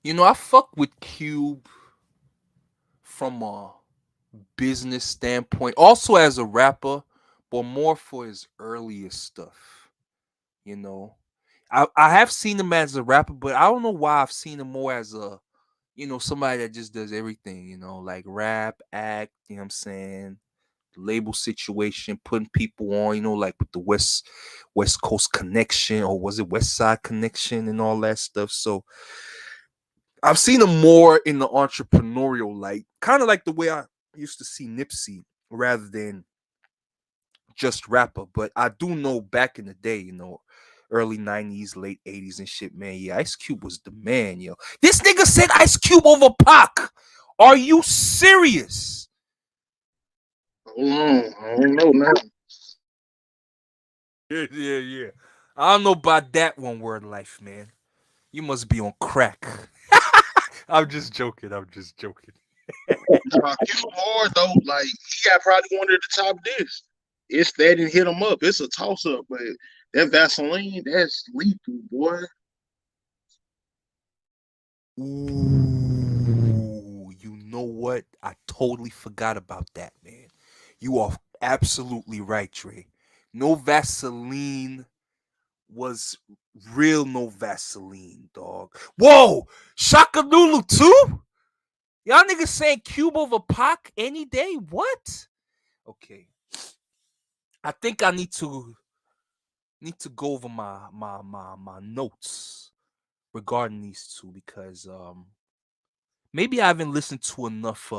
I fuck with Cube from a business standpoint, also as a rapper, but more for his earlier stuff. You know, I have seen him as a rapper, but I don't know why I've seen him more as a somebody that just does everything. Like rap, act. You know what I'm saying? Label situation, putting people on. Like with the West Coast Connection, or was it West Side Connection and all that stuff. So I've seen him more in the entrepreneurial light, kind of like the way I used to see Nipsey, rather than just rapper. But I do know back in the day, early 90s, late 80s and shit, man. Yeah, Ice Cube was the man, yo. This nigga said Ice Cube over Pac. Are you serious? Hold on, I don't know now. Yeah, yeah, yeah. I don't know about that one word life, man. You must be on crack. I'm just joking. I'm just joking. Nah, Q hard though. Like he got probably one of the top discs. It's that and hit him up. It's a toss up, but that Vaseline, that's lethal, boy. Ooh, you know what? I totally forgot about that, man. You are absolutely right, Trey. No Vaseline was real no Vaseline, dog. Whoa! Shaka Lulu too? Y'all niggas saying Cube over Pac any day? What? Okay. I think I need to go over my notes regarding these two because maybe I haven't listened to enough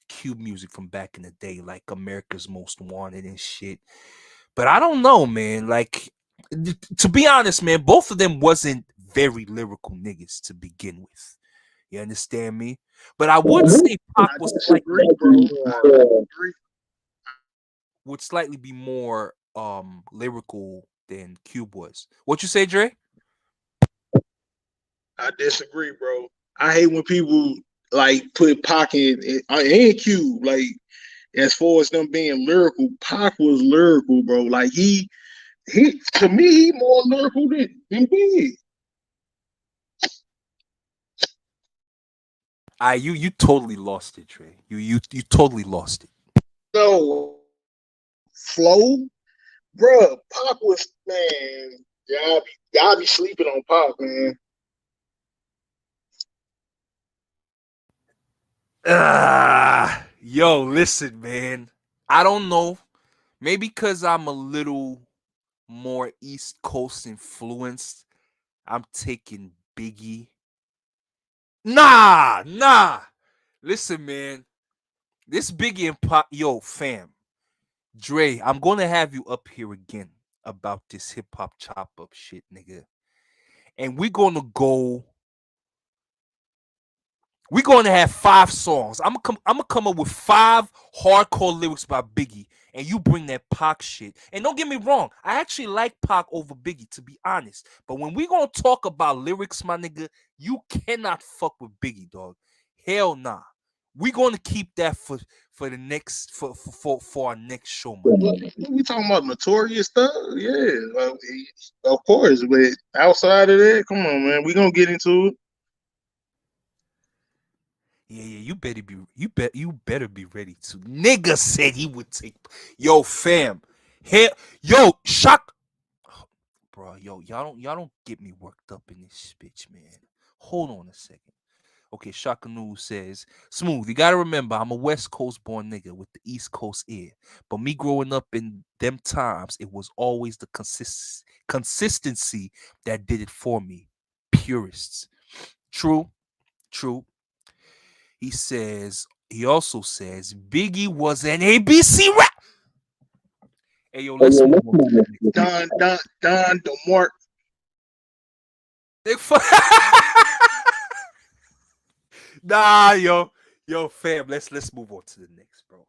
Cube music from back in the day, like America's Most Wanted and shit. But I don't know, man. Like, to be honest, man, both of them wasn't very lyrical niggas to begin with. You understand me? But I would say Pac I was disagree, slightly bro. I disagree. would slightly be more lyrical than Cube was. What you say, Dre? I disagree, bro. I hate when people like put Pac in Cube. Like as far as them being lyrical, Pac was lyrical, bro. Like he to me he more lyrical than Big. You totally lost it, Dre. You totally lost it. No flow, bro. Pac was man. Y'all be sleeping on Pac, man. Yo, listen, man. I don't know. Maybe because I'm a little more East Coast influenced. I'm taking Biggie. Nah. Listen, man. This Biggie and Pop, yo, fam. Dre, I'm gonna have you up here again about this hip hop chop up shit, nigga. And we're going to have 5 songs. I'm gonna come up with 5 hardcore lyrics by Biggie, and you bring that Pac shit. And don't get me wrong, I actually like Pac over Biggie, to be honest. But when we gonna talk about lyrics, my nigga, you cannot fuck with Biggie, dog. Hell nah. We gonna keep that for the next for our next show, my nigga. We talking about notorious stuff, yeah, of course. But outside of that, come on, man, we gonna get into it. Yeah, you better be ready to. Nigga said he would take. Yo, fam. Hell, yo, shock. Bro, yo, y'all don't get me worked up in this bitch, man. Hold on a second. Okay, Shaka Noodle says, Smooth, you gotta remember, I'm a West Coast born nigga with the East Coast ear. But me growing up in them times, it was always the consistency that did it for me. Purists. True, true. He also says, Biggie was an ABC rap. Hey, yo, let's move on to the next topic. Don DeMarc. Nah, yo, fam. Let's move on to the next, bro.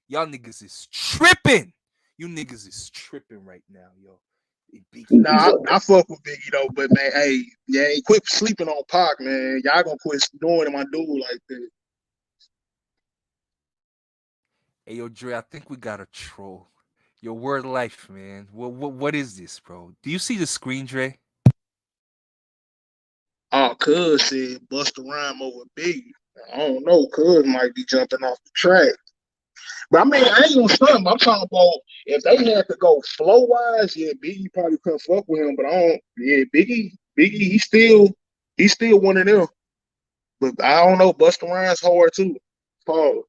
Y'all niggas is tripping. You niggas is tripping right now, yo. Biggie was. Nah, I fuck with Biggie though, but man, hey, yeah, ain't quit sleeping on Pac, man. Y'all gonna quit doing my dude like that. Hey, yo, Dre. I think we got a troll. Your word life, man. What is this, bro? Do you see the screen, Dre? Oh, Cuz said bust a rhyme over Biggie. I don't know, Cuz might be jumping off the track. But I mean, I ain't gonna stunt him. I'm talking about if they had to go flow wise, yeah, Biggie probably couldn't fuck with him. But I don't, yeah, Biggie, he's still one of them. But I don't know, Busta Rhymes hard too. Paul.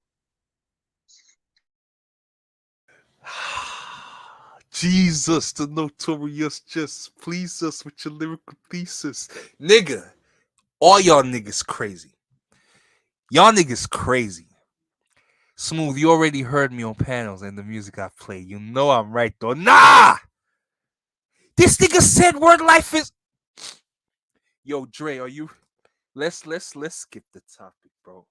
Jesus, the notorious, just please us with your lyrical thesis. Nigga, all y'all niggas crazy. Y'all niggas crazy. Smooth, you already heard me on panels and the music I play. You know I'm right though. Nah! This nigga said word life is. Yo, Dre, are you let's skip the topic, bro.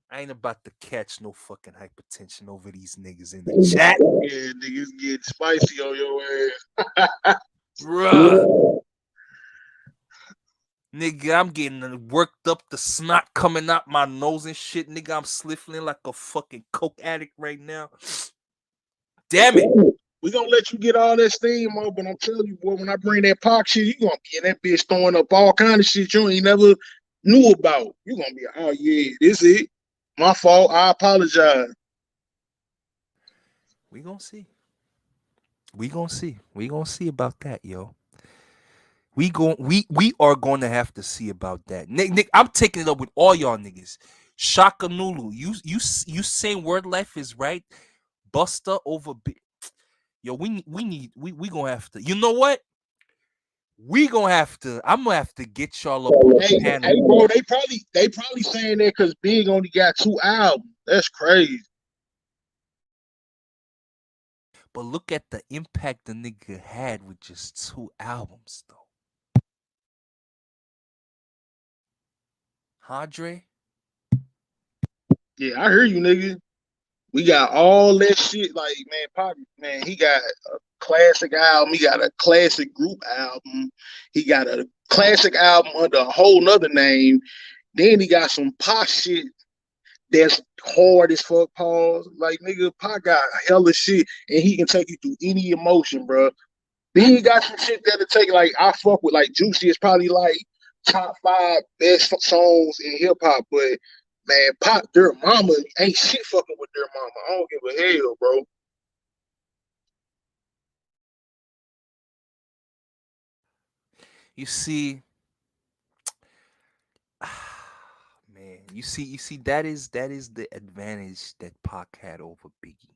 I ain't about to catch no fucking hypertension over these niggas in the chat. Yeah, niggas get spicy on your ass. Bruh. Nigga, I'm getting worked up, the snot coming out my nose and shit. Nigga, I'm sniffling like a fucking coke addict right now. Damn it. We gonna let you get all that steam on, but I'm telling you, boy, when I bring that Pac shit, you gonna be in that bitch throwing up all kind of shit you ain't never knew about. You gonna be, oh yeah, this it. My fault. I apologize. We gonna see. We gonna see. We gonna see about that, yo. We are going to have to see about that. Nick, I'm taking it up with all y'all niggas. Shaka Nulu, you saying word life is right? Buster over yo. We gonna have to. You know what? We gonna have to. I'm gonna have to get y'all up on the panel. Hey, bro, they probably saying that because Big only got 2 albums. That's crazy. But look at the impact the nigga had with just 2 albums, though. Hadre, Yeah, I hear you, nigga. We got all that shit. Like, man, Poppy, man, he got a classic album. He got a classic group album. He got a classic album under a whole nother name. Then he got some pop shit that's hard as fuck, pause. Like, nigga, Pac got hella shit, and he can take you through any emotion, bro. Then he got some shit that'll take, like, I fuck with, like, Juicy is probably, like, top 5 best songs in hip hop, but man, Pop, their mama ain't shit fucking with their mama. I don't give a hell, bro. you see, man, you see, that is the advantage that Pac had over Biggie.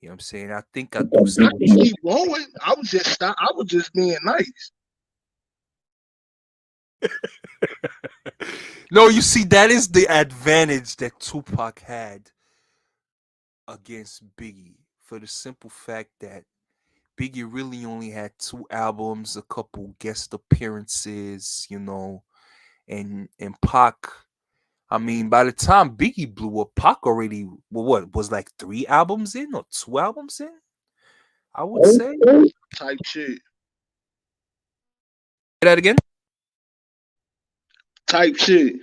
You know what I'm saying? I think I do see I what can keep going. I was just being nice. you. No, you see, that is the advantage that Tupac had against Biggie, for the simple fact that Biggie really only had two albums, a couple guest appearances, and Pac. I mean, by the time Biggie blew up, Pac already, well, what was like 3 albums in or 2 albums in? I would say. Say Type shit. that again. Type shit.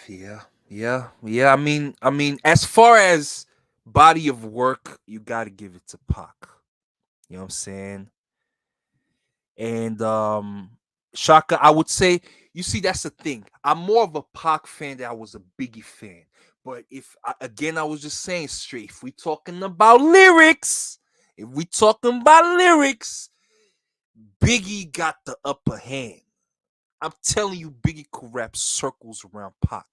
Yeah, yeah. I mean, as far as body of work, you got to give it to Pac. You know what I'm saying? And Shaka, I would say, you see, that's the thing. I'm more of a Pac fan than I was a Biggie fan. But again, I was just saying straight. If we talking about lyrics, Biggie got the upper hand. I'm telling you, Biggie could rap circles around Pac.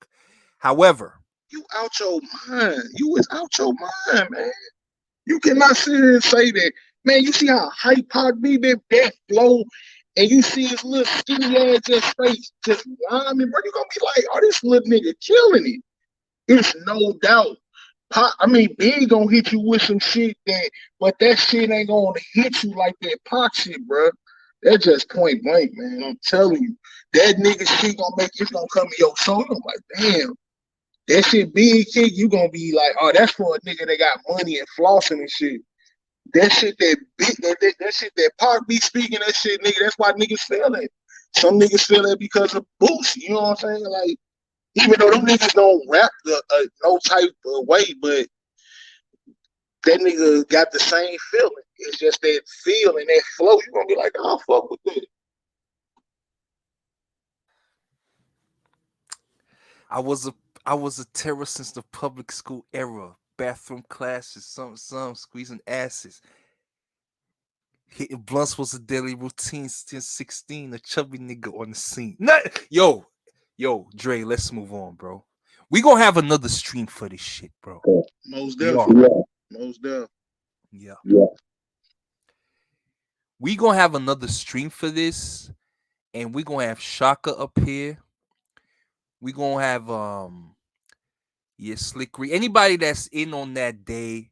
However, You out your mind. You was out your mind, man. You cannot sit here and say that. Man, you see how hype Pac be that flow, and you see his little skinny ass just straight, just rhyming, bro. You gonna be like, oh, this little nigga killing it. It's no doubt. I mean, Big gonna hit you with some shit but that shit ain't gonna hit you like that Pac shit, bro. That's just point blank, man. I'm telling you, that nigga shit gonna make it's gonna come to your soul. I'm like, damn, that shit Big kick. You gonna be like, oh, that's for a nigga that got money and flossing and shit. That shit that big that shit that Pac be speaking that shit, nigga. That's why niggas feel it. Some niggas feel it because of Boost. You know what I'm saying? Like, even though them niggas don't rap no type of way, but that nigga got the same feeling. It's just that feel and that flow. You gonna be like, oh, fuck with it. I was a I was a terror since the public school era. Bathroom classes, some squeezing asses. Hitting blunts was a daily routine since 16. A chubby nigga on the scene. Yo, Dre, let's move on, bro. We gonna have another stream for this shit, bro. Most We are. definitely. Yeah. Most definitely. Yeah. Yeah. We gonna have another stream for this, and we gonna have Shaka up here. We gonna have yeah, Slickery. Anybody that's in on that day,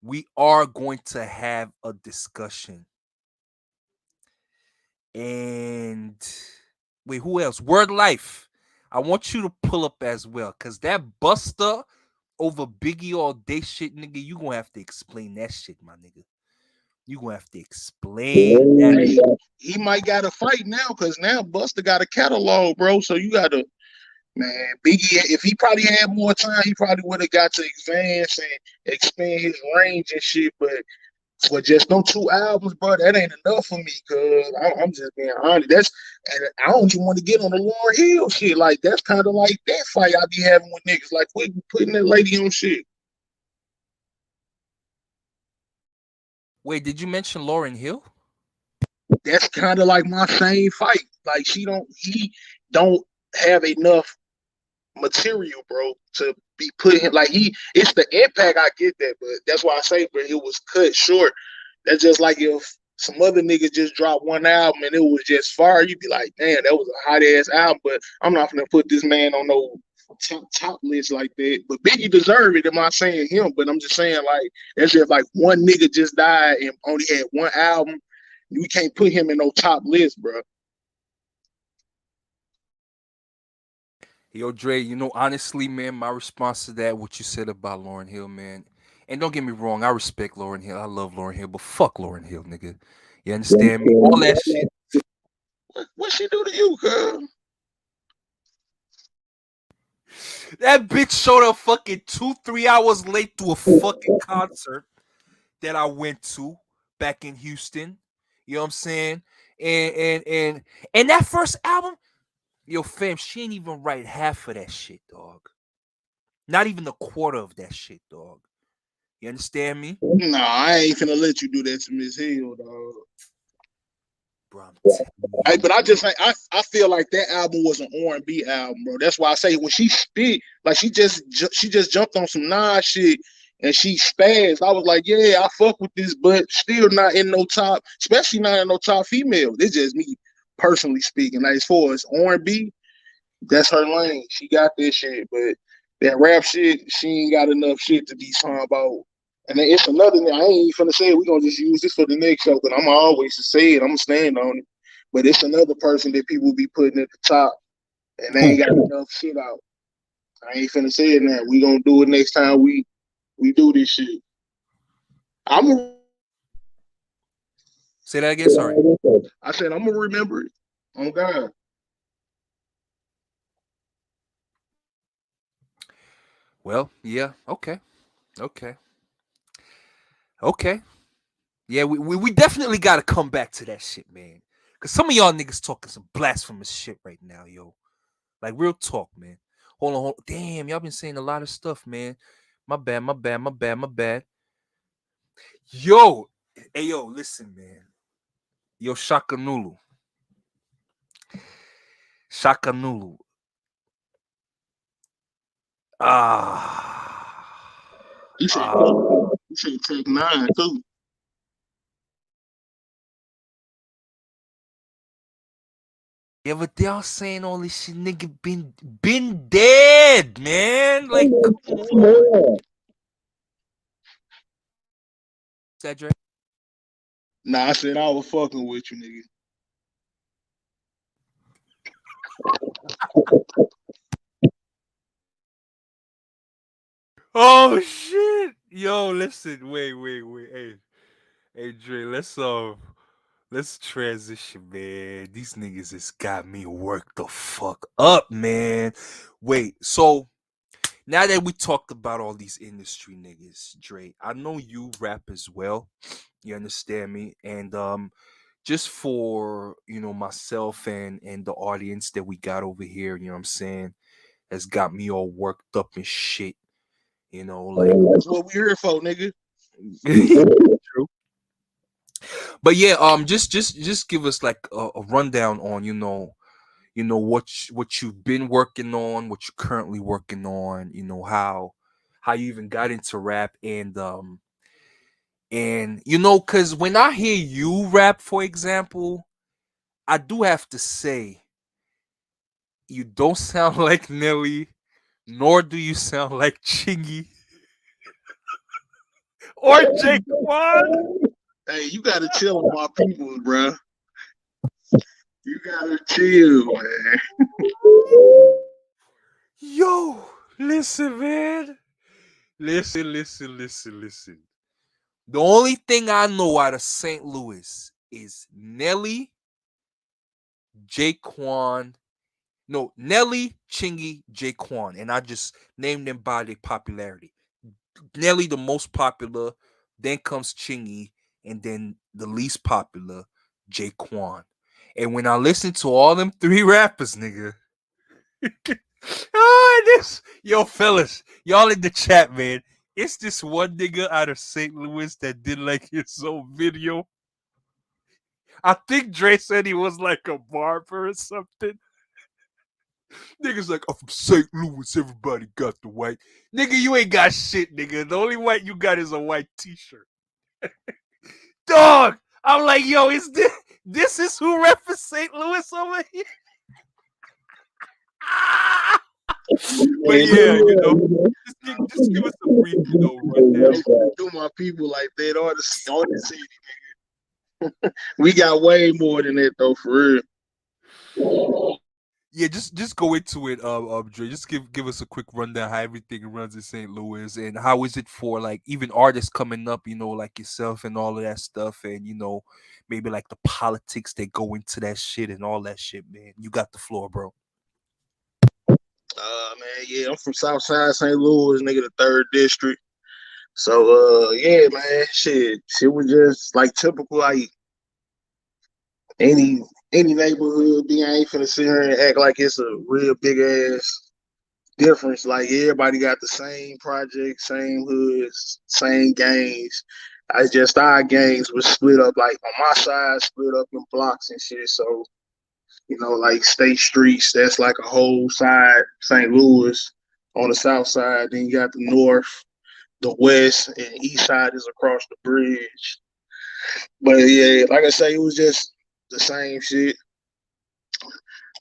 we are going to have a discussion. And wait, who else? Word Life. I want you to pull up as well, cause that Buster over Biggie all day shit, nigga. You gonna have to explain that shit, my nigga. You gonna have to explain that. Hey, he might got to fight now because now Buster got a catalog, bro. So you got to, man, Biggie, if he probably had more time, he probably would have got to advance and expand his range and shit. But just them 2 albums, bro, that ain't enough for me. Cause I'm just being honest. And I don't even want to get on the Lauryn Hill shit. Like that's kind of like that fight I be having with niggas. Like quit putting that lady on shit. Wait, did you mention Lauren Hill? That's kind of like my same fight. Like he don't have enough material, bro, to be put him like it's the impact. I get that, but that's why I say, bro, it was cut short. That's just like if some other niggas just dropped one album and it was just fire, you'd be like, damn, that was a hot ass album. But I'm not gonna put this man on no top list like that. But Biggie deserved it. I'm not saying him, but I'm just saying like that's just like one nigga just died and only had one album. We can't put him in no top list, bro. Yo, Dre, honestly, man, my response to that, what you said about Lauren Hill, man. And don't get me wrong, I respect Lauren Hill. I love Lauren Hill, but fuck Lauren Hill, nigga. You understand me? All that shit. What she do to you, girl? That bitch showed up fucking 2, 3 hours late to a fucking concert that I went to back in Houston. You know what I'm saying? And that first album, yo, fam, she ain't even write half of that shit, dog. Not even a quarter of that shit, dog. You understand me? Nah, I ain't finna let you do that to Miss Hill, dog. bro. I'm telling But you. I just like I feel like that album was an R&B album, bro. That's why I say when she spit, like she just jumped on some Nas shit and she spazzed. I was like, yeah, I fuck with this, but still not in no top, especially not in no top female. This just me personally speaking. Like as far as R&B, that's her lane. She got this shit, but that rap shit, she ain't got enough shit to be talking about. And then it's another thing. I ain't even finna say it. We're gonna just use this for the next show, because I'm always to say it. I'm gonna stand on it. But it's another person that people be putting at the top and they ain't Who? got enough shit out. I ain't finna say it now. We gonna do it next time we do this shit. I'm gonna Say that again. Sorry. I said I'm gonna remember it. Oh God. Well, yeah. Okay. Okay. Okay. Yeah, we definitely got to come back to that shit, man. Cause some of y'all niggas talking some blasphemous shit right now, yo. Like real talk, man. Hold on. Damn, y'all been saying a lot of stuff, man. My bad, my bad, my bad, my bad. Yo, hey, yo, listen, man. Yo, Shaka Nulu. Shaka Nulu. Ah. He said Ah. he said take nine too. Yeah, but y'all saying all this shit, nigga been dead, man. Like, come on. Cedric. Nah, I said I was fucking with you, nigga. Oh shit. Yo, listen, wait. Hey Dre, let's transition, man. These niggas just got me worked the fuck up, man. Wait, so now that we talked about all these industry niggas, Dre, I know you rap as well. You understand me? And just for, myself and the audience that we got over here, you know what I'm saying, has got me all worked up and shit. Like That's what we here for, nigga. true. But yeah, just give us like a rundown on what you've been working on, what you're currently working on, how you even got into rap, and cuz when I hear you rap, for example, I do have to say you don't sound like Nelly, nor do you sound like Chingy or Jaquan. Hey, you gotta chill on my people, bro. You gotta chill, man. Yo, listen, man. Listen. The only thing I know out of St. Louis is Nelly, Jaquan. No, Nelly, Chingy, Jaquan. And I just named them by their popularity. Nelly, the most popular. Then comes Chingy. And then the least popular, Jaquan. And when I listen to all them three rappers, nigga. This. Yo, fellas, y'all in the chat, man. It's this one nigga out of St. Louis that did like his own video. I think Dre said he was like a barber or something. Niggas like, I'm from St. Louis, everybody got the white. Nigga, you ain't got shit, nigga. The only white you got is a white t-shirt. Dog! I'm like, yo, is this is who rep for St. Louis over here? Ah! But Man, yeah, just give us a brief, rundown. do my people like that. Or the city. We got way more than that though, for real. Yeah, just go into it, Dre. Just give us a quick rundown how everything runs in St. Louis, and how is it for like even artists coming up, like yourself and all of that stuff, and maybe like the politics that go into that shit and all that shit, man. You got the floor, bro. Man, yeah, I'm from Southside St. Louis, nigga, the third district. So, yeah, man, shit was just like typical, like any any neighborhood. I ain't finna sit here and act like it's a real big ass difference. Like everybody got the same project, same hoods, same gangs. I just our gangs was split up like on my side, split up in blocks and shit. So like State Streets, that's like a whole side, St. Louis on the south side. Then you got the north, the west, and east side is across the bridge. But yeah, like I say, it was just the same shit.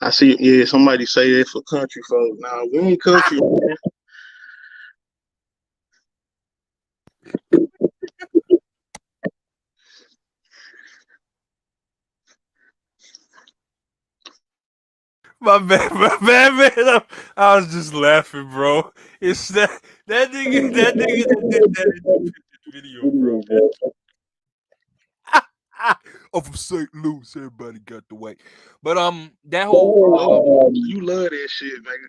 I see, yeah, somebody say that for country folk. Nah, we ain't country, man. My bad, my bad, man. I was just laughing, bro. It's that nigga that did that in the video, bro. Oh, from St. Louis, everybody got the white. But that whole You love that shit, nigga.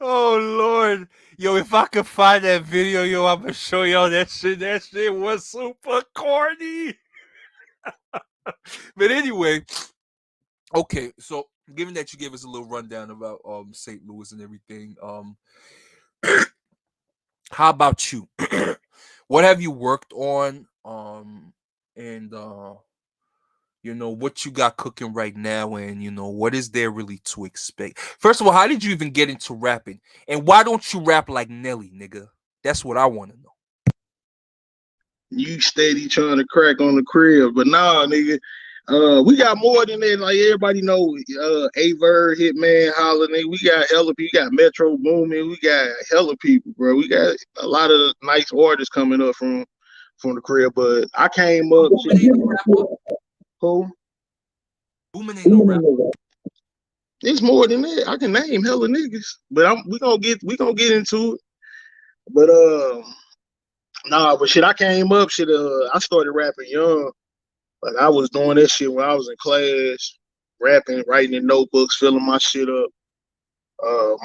Oh Lord, yo! If I could find that video, yo, I'm gonna show y'all that shit. That shit was super corny. But anyway, okay. So, given that you gave us a little rundown about St. Louis and everything, how about you? What have you worked on? And what you got cooking right now, and what is there really to expect. First of all, how did you even get into rapping, and why don't you rap like Nelly, nigga? That's what I want to know. You steady trying to crack on the crib, but nah, nigga. We got more than that. Like everybody know, Aver, Hitman, Holla, nigga. We got hella people. We got Metro Boomin. We got hella people, bro. We got a lot of nice artists coming up from the crib. But I came But up. Booming ain't no rapper. Who? Booming ain't no rapper. It's more than that. I can name hella niggas, but we gonna get into it. But nah, but shit, I came up. Shit, I started rapping young. Like I was doing that shit when I was in class, rapping, writing in notebooks, filling my shit up.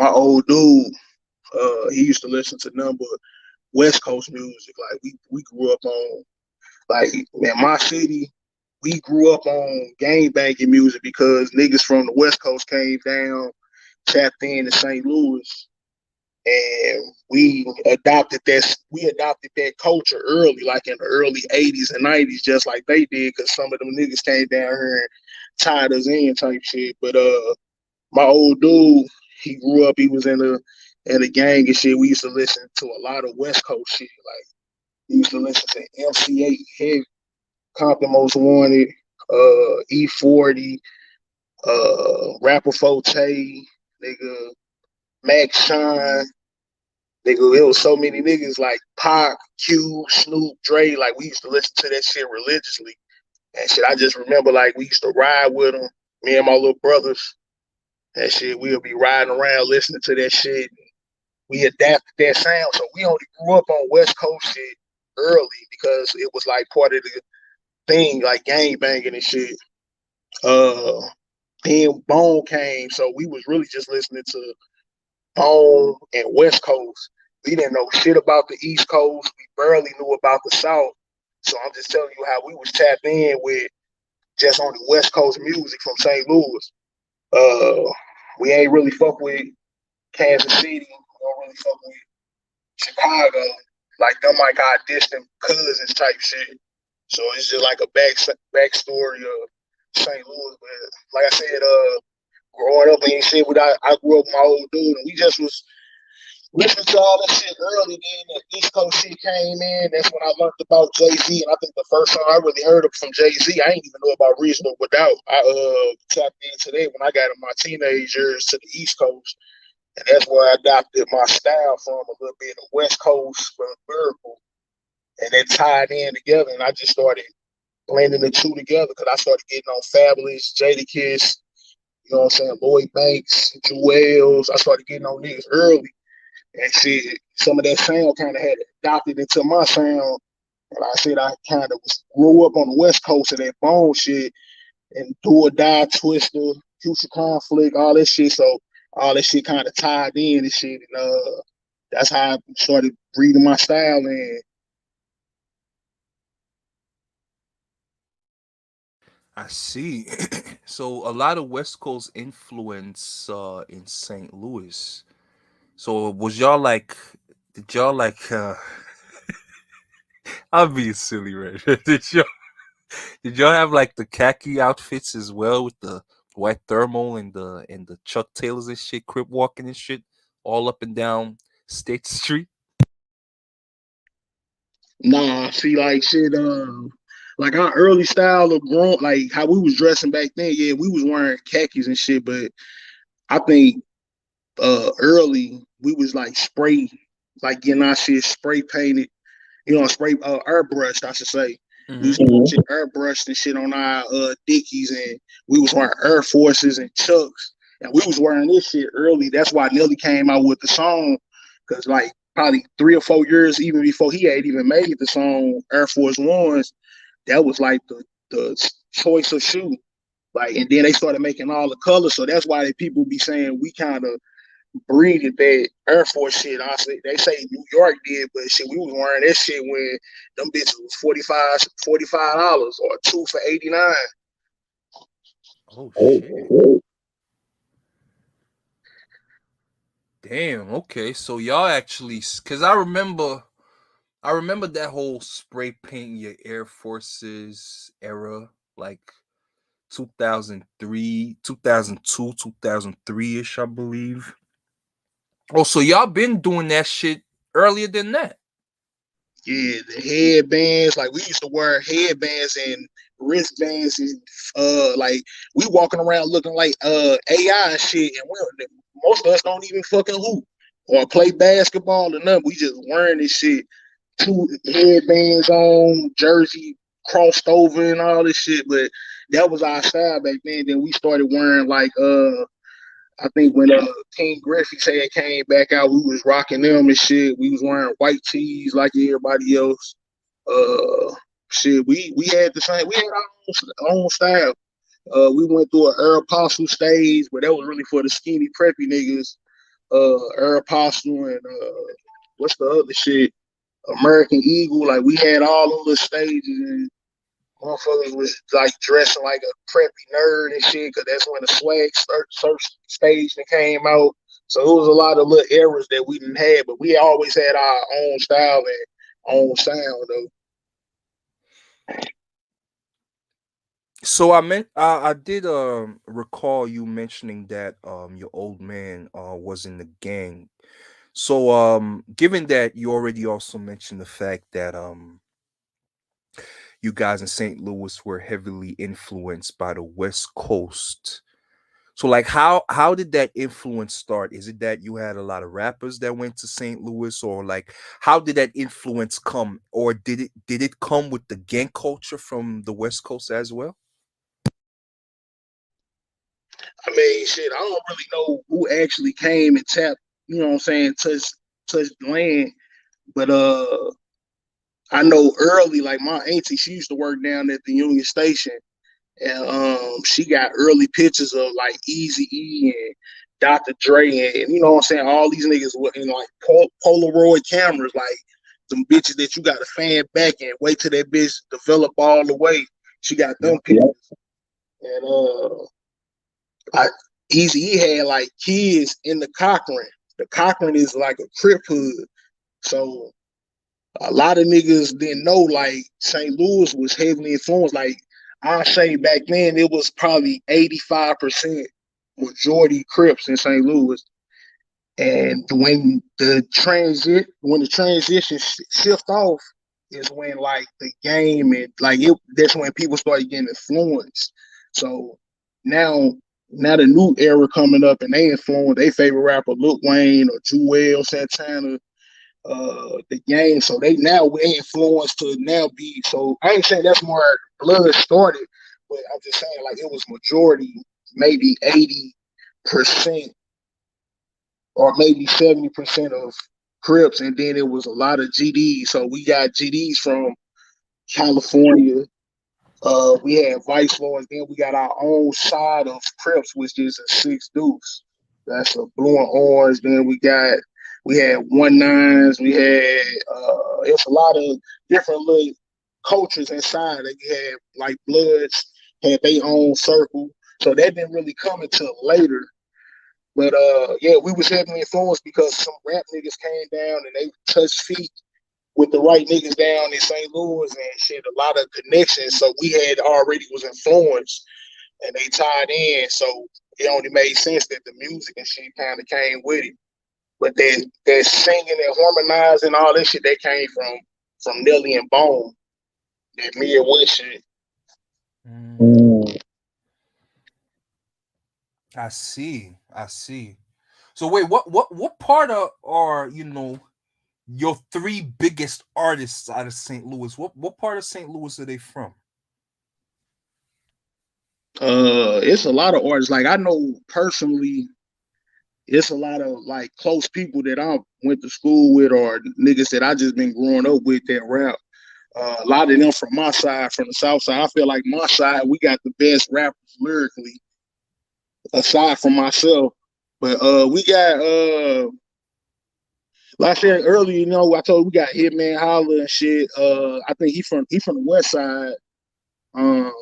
My old dude, he used to listen to number West Coast music. Like we grew up on like man, my city. We grew up on gang banging music because niggas from the West Coast came down, tapped in to St. Louis, and we adopted that culture early, like in the early '80s and '90s, just like they did, because some of them niggas came down here and tied us in type shit. But my old dude, he grew up, he was in a gang and shit. We used to listen to a lot of West Coast shit. Like we used to listen to MC8 Heavy, Compton Most Wanted, E40, Rapper Forte, nigga, Max Shine. Nigga, it was so many niggas like Pac, Q, Snoop, Dre. Like we used to listen to that shit religiously and shit. I just remember like we used to ride with them, me and my little brothers. That shit, we'll be riding around listening to that shit. We adapted that sound, so we only grew up on West Coast shit early because it was like part of the thing, like gang banging and shit. Uh, then Bone came, so we was really just listening to Bone and West Coast. We didn't know shit about the East Coast. We barely knew about the South. So I'm just telling you how we was tapped in with just on the West Coast music from St. Louis. Uh, we ain't really fuck with Kansas City. We don't really fuck with Chicago. Like them like our distant cousins type shit. So it's just like a backstory of St. Louis. But like I said, growing up and shit, I grew up with my old dude, and we just was listening to all that shit early. Then the East Coast shit came in. That's when I learned about Jay Z, and I think the first song I really heard from Jay Z, I didn't even know about Reasonable Doubt. I tapped into that when I got in my teenage years to the East Coast, and that's where I adopted my style from a little bit of West Coast from lyrical, and it tied in together. And I just started blending the two together because I started getting on Fabulous, Jadakiss, you know what I'm saying, Lloyd Banks, Jewels. I started getting on niggas early and shit. Some of that sound kind of had adopted into my sound. And I said I kind of grew up on the West Coast of that bone shit and do or die, Twister, future conflict, all that shit. So all that shit kind of tied in and shit. And that's how I started breathing my style in. I see. So a lot of West Coast influence in St. Louis. So was y'all like did y'all like I'm being silly, right? Did y'all have like the khaki outfits as well with the white thermal and the Chuck Taylors and shit, crip walking and shit, all up and down State Street? Nah, see, like shit, like our early style of grown, like how we was dressing back then. Yeah, we was wearing khakis and shit, but I think early we was like spray, like getting our shit spray painted, spray airbrushed, I should say. We Mm-hmm. used to get shit airbrushed and shit on our dickies, and we was wearing Air Forces and Chucks, and we was wearing this shit early. That's why Nelly came out with the song, because like probably 3 or 4 years even before he had even made the song Air Force Ones, that was like the choice of shoe. Like, and then they started making all the colors, so that's why people be saying we kind of breeded that Air Force shit. Honestly, they say New York did, but shit, we was wearing that shit when them bitches was $45 or two for 89. Oh shit. Damn, okay. So y'all actually cuz I remember that whole spray paint your Air Forces era like 2003, 2002, 2003ish, I believe. Oh, so y'all been doing that shit earlier than that. Yeah, the headbands, like we used to wear headbands and wristbands, and like we walking around looking like AI and shit, and most of us don't even fucking hoop or play basketball or nothing. We just wearing this shit, two headbands on, jersey crossed over and all this shit. But that was our style back then. Then we started wearing like I think when King Griffey said came back out, we was rocking them and shit. We was wearing white tees like everybody else. Uh, shit, we had the same. We had our own style. We went through an Apostle stage, but that was really for the skinny preppy niggas. Apostle and what's the other shit? American Eagle. Like we had all of the stages, and motherfuckers was like dressing like a preppy nerd and shit, cause that's when the swag search stage that came out. So it was a lot of little errors that we didn't have, but we always had our own style and own sound though. So I did recall you mentioning that your old man was in the gang. So given that you already also mentioned the fact that you guys in St. Louis were heavily influenced by the West Coast. So like how did that influence start? Is it that you had a lot of rappers that went to St. Louis, or like how did that influence come, or did it come with the gang culture from the West Coast as well? I mean, shit, I don't really know who actually came and tapped, you know what I'm saying, touched land, but I know early, like my auntie, she used to work down at the Union Station, and she got early pictures of like Easy E and Dr. Dre, and you know what I'm saying, all these niggas were in like Polaroid cameras, like some bitches that you got to fan back and wait till that bitch develop all the way. She got Yeah. them pictures, and I Easy E had like kids in the Cochran. The Cochran is like a crip hood, so a lot of niggas didn't know like St. Louis was heavily influenced. Like I say back then, it was probably 85% majority Crips in St. Louis. And when the transition shift off is when like the game and like that's when people started getting influenced. So now now the new era coming up and they influence they favorite rapper Lil Wayne or Jewel Santana, the game. So they now we influenced to now be. So I ain't saying that's more blood started, but I'm just saying like it was majority, maybe 80% or maybe 70% of Crips, and then it was a lot of GDs. So we got GDs from California. We had Vice Lords. Then we got our own side of Crips, which is a six deuce. That's a blue and orange. Then we had one nines. We had it's a lot of different little cultures inside. That you had like Bloods. had their own circle. So that didn't really come until later. But yeah, we was heavily influenced because some rap niggas came down and they touched feet with the right niggas down in St. Louis and shit, a lot of connections. So we had already was influenced and they tied in. So it only made sense that the music and shit kind of came with it. But that singing and harmonizing all that shit that came from Nelly and Bone, that Midwest shit. Mm, I see. I see. So wait, what part of are your three biggest artists out of St. Louis? What part of St. Louis are they from? It's a lot of artists. Like I know personally, it's a lot of like close people that I went to school with or niggas that I just been growing up with that rap. A lot of them from my side, from the south side. I feel like my side, we got the best rappers lyrically, aside from myself. But we got like I said earlier, I told you we got Hitman Holler and shit. I think he from the west side. Um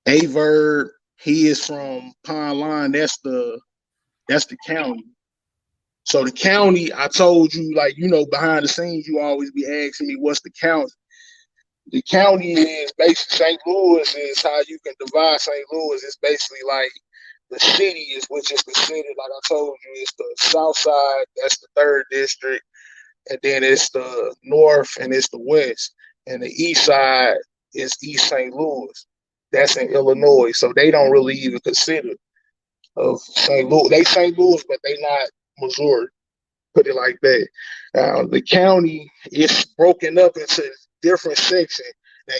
Averb, he is from Pine Line. That's the county. So the county, I told you, like, behind the scenes, you always be asking me what's the county. The county is basically St. Louis is how you can divide St. Louis. It's basically like the city is which is considered, like I told you, it's the south side, that's the third district, and then it's the north and it's the west. And the east side is East St. Louis. That's in Illinois. So they don't really even consider of St. Louis. They St. Louis, but they not Missouri. Put it like that. The county is broken up into different sections.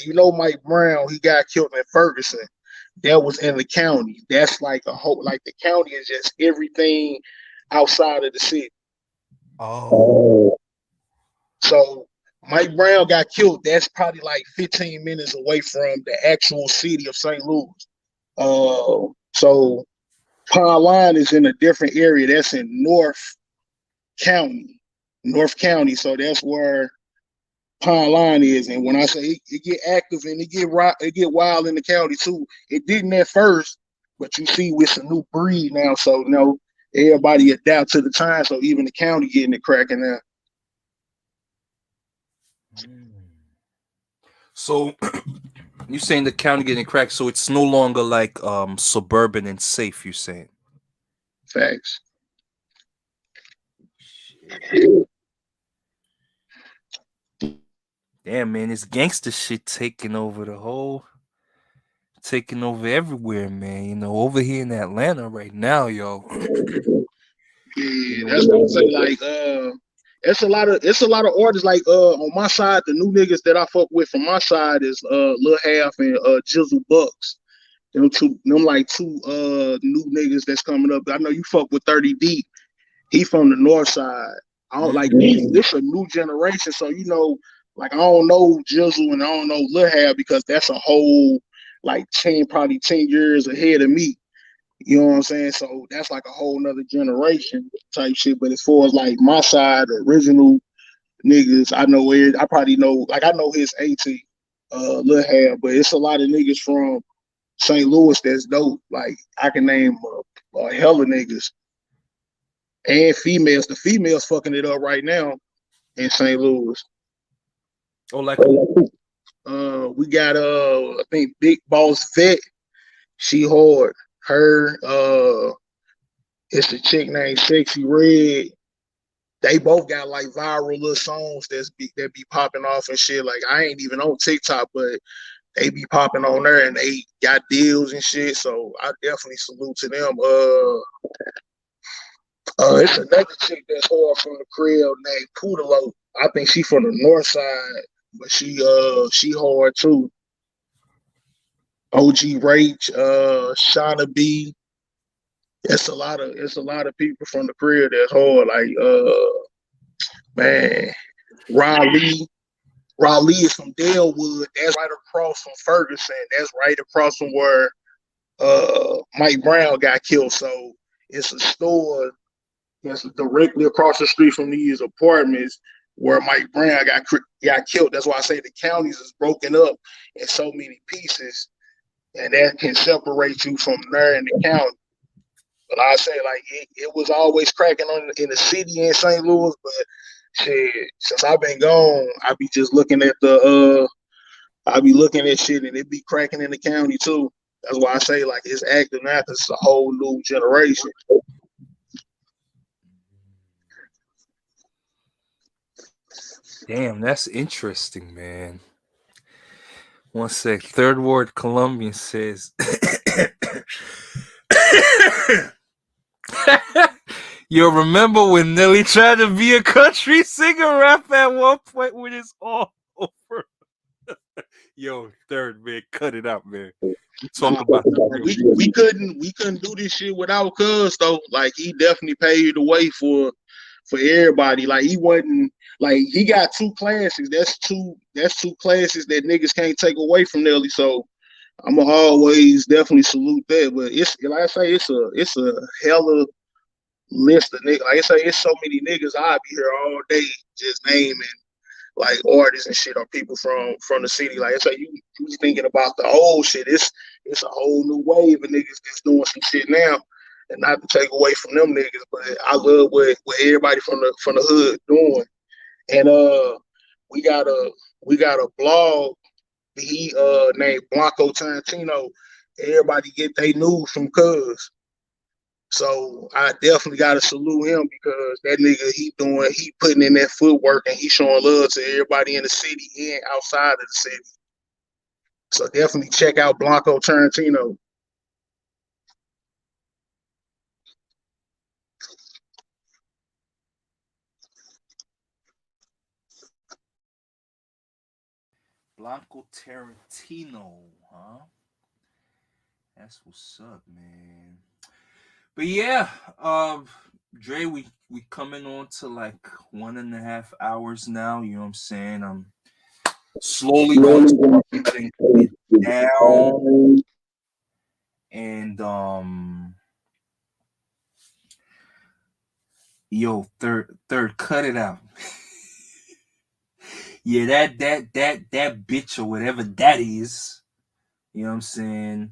Now Mike Brown, he got killed in Ferguson. That was in the county. That's like a whole. Like the county is just everything outside of the city. Oh. So Mike Brown got killed. That's probably like 15 minutes away from the actual city of St. Louis. So Pine Line is in a different area. That's in County, North County. So that's where Pine Line is. And when I say it get active and it get wild in the county too. It didn't at first, but you see with some new breed now. So everybody adapt to the time. So even the county getting it cracking now. Mm. So you saying the county getting cracked, so it's no longer like suburban and safe, you saying? Facts. Shit. Damn man, it's gangster shit taking over everywhere, man. Over here in Atlanta right now, yo. you Yeah, know, that's what I'm saying. Like, it's a lot of artists. Like, on my side, the new niggas that I fuck with from my side is Lil Half and Jizzle Bucks. Them like two new niggas that's coming up. I know you fuck with 30 Deep. He from the north side. I don't like this a new generation, so like I don't know Jizzle and I don't know Lil Half because that's a whole like 10 years ahead of me. You know what I'm saying? So that's like a whole nother generation type shit. But as far as like my side, the original niggas, I know it. I probably know, like I know his AT, Lil Hab, but it's a lot of niggas from St. Louis that's dope. Like I can name a hell of niggas and females. The females fucking it up right now in St. Louis. oh, like who? We got I think Big Boss Vet. She hard. Her it's a chick named Sexy Red. They both got like viral little songs that be popping off and shit. Like I ain't even on TikTok, but they be popping on there and they got deals and shit. So I definitely salute to them. It's another chick that's hard from the crib named Poodalo. I think she from the north side, but she hard too. OG Rach, Shauna B. It's a lot of people from the crib that's hard. Like man, Raleigh. Raleigh is from Delwood. That's right across from Ferguson. That's right across from where Mike Brown got killed. So it's a store that's directly across the street from these apartments. where Mike Brown got killed. That's why I say the counties is broken up in so many pieces, and that can separate you from there in the county. But I say like it was always cracking on in the city in St. Louis, but shit, since I've been gone, I be just looking at I be looking at shit and it be cracking in the county too. That's why I say like it's active now because it's a whole new generation. Damn, that's interesting, man. One sec. Third Ward Colombian says, "Yo, remember when Nelly tried to be a country singer rap at one point when it's all over?" Yo, third man, cut it out, man. We talk Nah, about the real shit. we couldn't do this shit without Cuz though. Like he definitely paved the way for everybody. Like he wasn't like he got two classics. That's two classics that niggas can't take away from Nelly. So I'm gonna always definitely salute that. But it's like I say, it's a hella list of niggas. Like I say, it's so many niggas. I'll be here all day just naming like artists and shit or people from the city. Like I say, you thinking about the old shit. It's a whole new wave of niggas that's doing some shit now. And not to take away from them niggas, but I love what everybody from the hood doing. And we got a we got a blog. He named Blanco Tarantino. Everybody get their news from Cuz. So I definitely gotta salute him because that nigga he putting in that footwork and he showing love to everybody in the city and outside of the city. So definitely check out Blanco Tarantino. Blanco Tarantino, huh? That's what's up, man. But yeah, Dre, we coming on to like 1.5 hours now. You know what I'm saying? I'm slowly going to start cutting it down, and yo, third, cut it out. Yeah, that bitch or whatever that is. You know what I'm saying?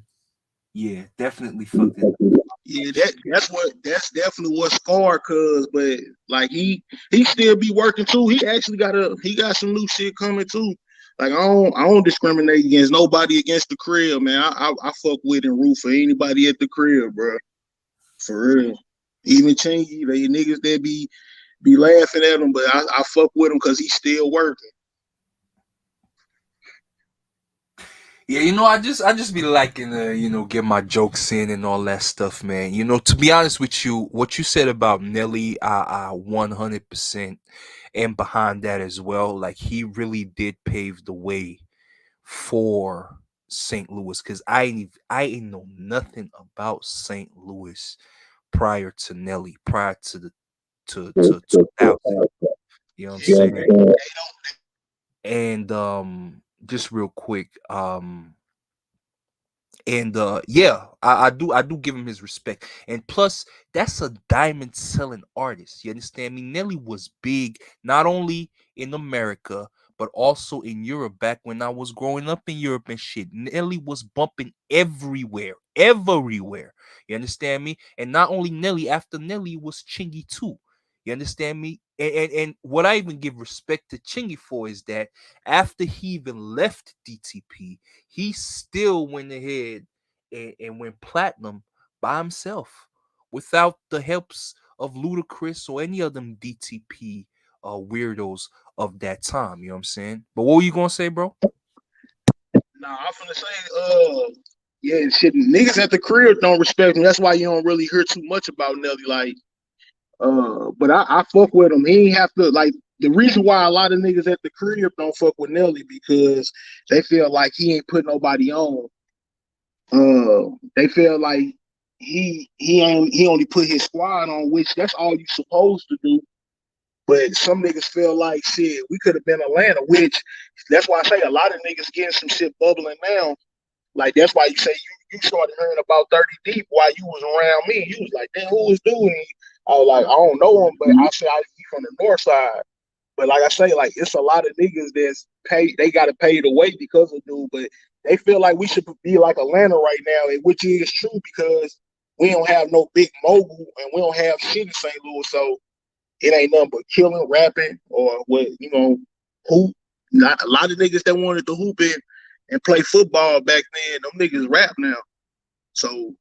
Yeah, definitely fucked it. Yeah, that's definitely what scarred Cuz, but like he still be working too. He got some new shit coming too. Like I don't discriminate against nobody against the crib, man. I fuck with and root for anybody at the crib, bro. For real. Even Chingy, they niggas that be laughing at him, but I fuck with him because he's still working. Yeah, I just be liking to get my jokes in and all that stuff, man. To be honest with you, what you said about Nelly, I 100% am behind that as well. Like he really did pave the way for St. Louis because I ain't know nothing about St. Louis prior to Nelly, prior to the to 2000. You know what I'm Yeah, saying? And just real quick, and yeah, I do give him his respect. And plus, that's a diamond selling artist. You understand me? Nelly was big not only in America but also in Europe back when I was growing up in Europe and shit. Nelly was bumping everywhere, everywhere. You understand me? And not only Nelly, after Nelly was Chingy too. You understand me? And what I even give respect to Chingy for is that after he even left DTP, he still went ahead and went platinum by himself without the helps of Ludacris or any of them DTP weirdos of that time. You know what I'm saying? But what were you gonna say, bro? nah, I'm finna say, yeah, shit, niggas at the crib don't respect him. That's why you don't really hear too much about Nelly. Like, but I fuck with him. He ain't have to like. The reason why a lot of niggas at the crib don't fuck with Nelly because they feel like he ain't put nobody on. They feel like he only put his squad on, which that's all you supposed to do. But some niggas feel like shit, we could have been Atlanta, which that's why I say a lot of niggas getting some shit bubbling now. Like that's why you say you started hearing about 30 Deep while you was around me. You was like, damn, who was doing it? I was like, I don't know him, but I said he from the north side. But like I say, like it's a lot of niggas that's pay. They got to pay the way because of dude. But they feel like we should be like Atlanta right now, which is true because we don't have no big mogul and we don't have shit in St. Louis. So it ain't nothing but killing, rapping, or what hoop. Not a lot of niggas that wanted to hoop and play football back then. Them niggas rap now. So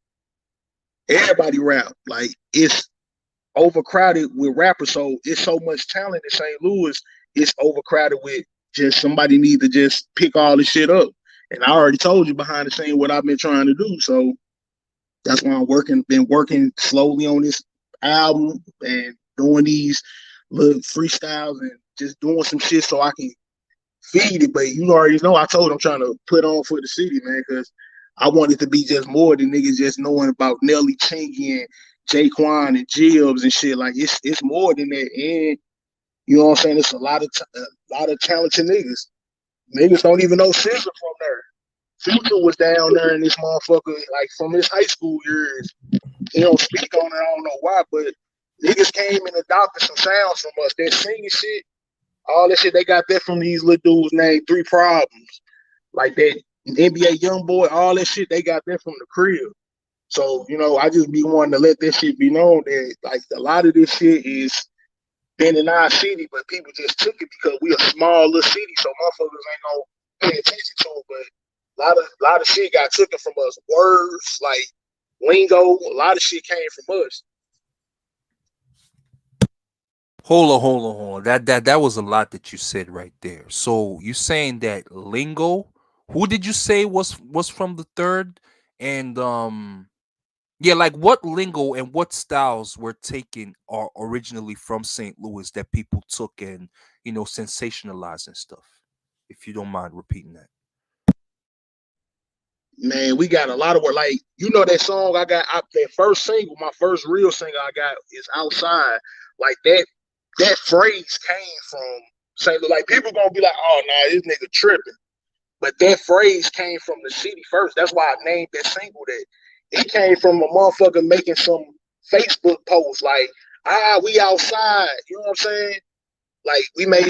everybody rap. Like it's overcrowded with rappers. So it's so much talent in St. Louis. It's overcrowded with just somebody need to just pick all this shit up. And I already told you behind the scene what I've been trying to do. So that's why been working slowly on this album and doing these little freestyles and just doing some shit so I can feed it. But you already know I told I'm trying to put on for the city, man, because I want it to be just more than niggas just knowing about Nelly Chingy and Jaquan and Jibs and shit. Like it's more than that. And you know what I'm saying? It's a lot of talented niggas. Niggas don't even know Scissor from there. Future was down there in this motherfucker, like from his high school years. He don't speak on it, I don't know why, but niggas came and adopted some sounds from us. That singing shit, all that shit, they got that from these little dudes named Three Problems. Like that NBA Young Boy, all that shit, they got that from the crib. So, I just be wanting to let this shit be known that like a lot of this shit is been in our city, but people just took it because we a small little city, so motherfuckers ain't gonna pay attention to it. But a lot of shit got taken from us. Words like lingo, a lot of shit came from us. Hold on. That was a lot that you said right there. So you saying that lingo? Who did you say was from the third? And yeah, like what lingo and what styles were taken or originally from St. Louis that people took and sensationalized and stuff. If you don't mind repeating that. Man, we got a lot of work. Like that song I got, that first single, my first real single I got is "Outside." Like that phrase came from St. Louis. Like people gonna be like, "Oh, nah, this nigga tripping." But that phrase came from the city first. That's why I named that single that. It came from a motherfucker making some Facebook post like, we outside. You know what I'm saying? Like we made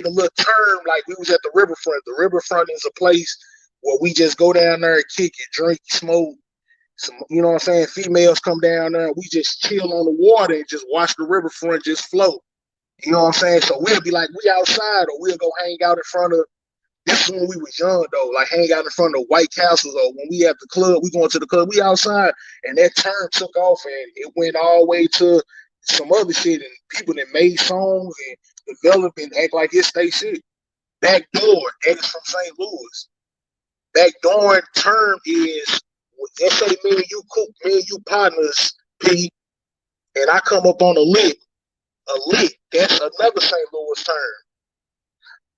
a little term like we was at the riverfront. The riverfront is a place where we just go down there and kick it, drink, smoke. Some, you know what I'm saying? Females come down there and we just chill on the water and just watch the riverfront just float. You know what I'm saying? So we'll be like, we outside, or we'll go hang out in front of. This is when we was young though, like hang out in front of White Castles, or when we at the club, we going to the club, we outside, and that term took off and it went all the way to some other shit, and people that made songs and develop and act like it's they shit. Backdoor, that is from St. Louis. Backdoor term is, let's say me and you partners, P, and I come up on a lick. That's another St. Louis term.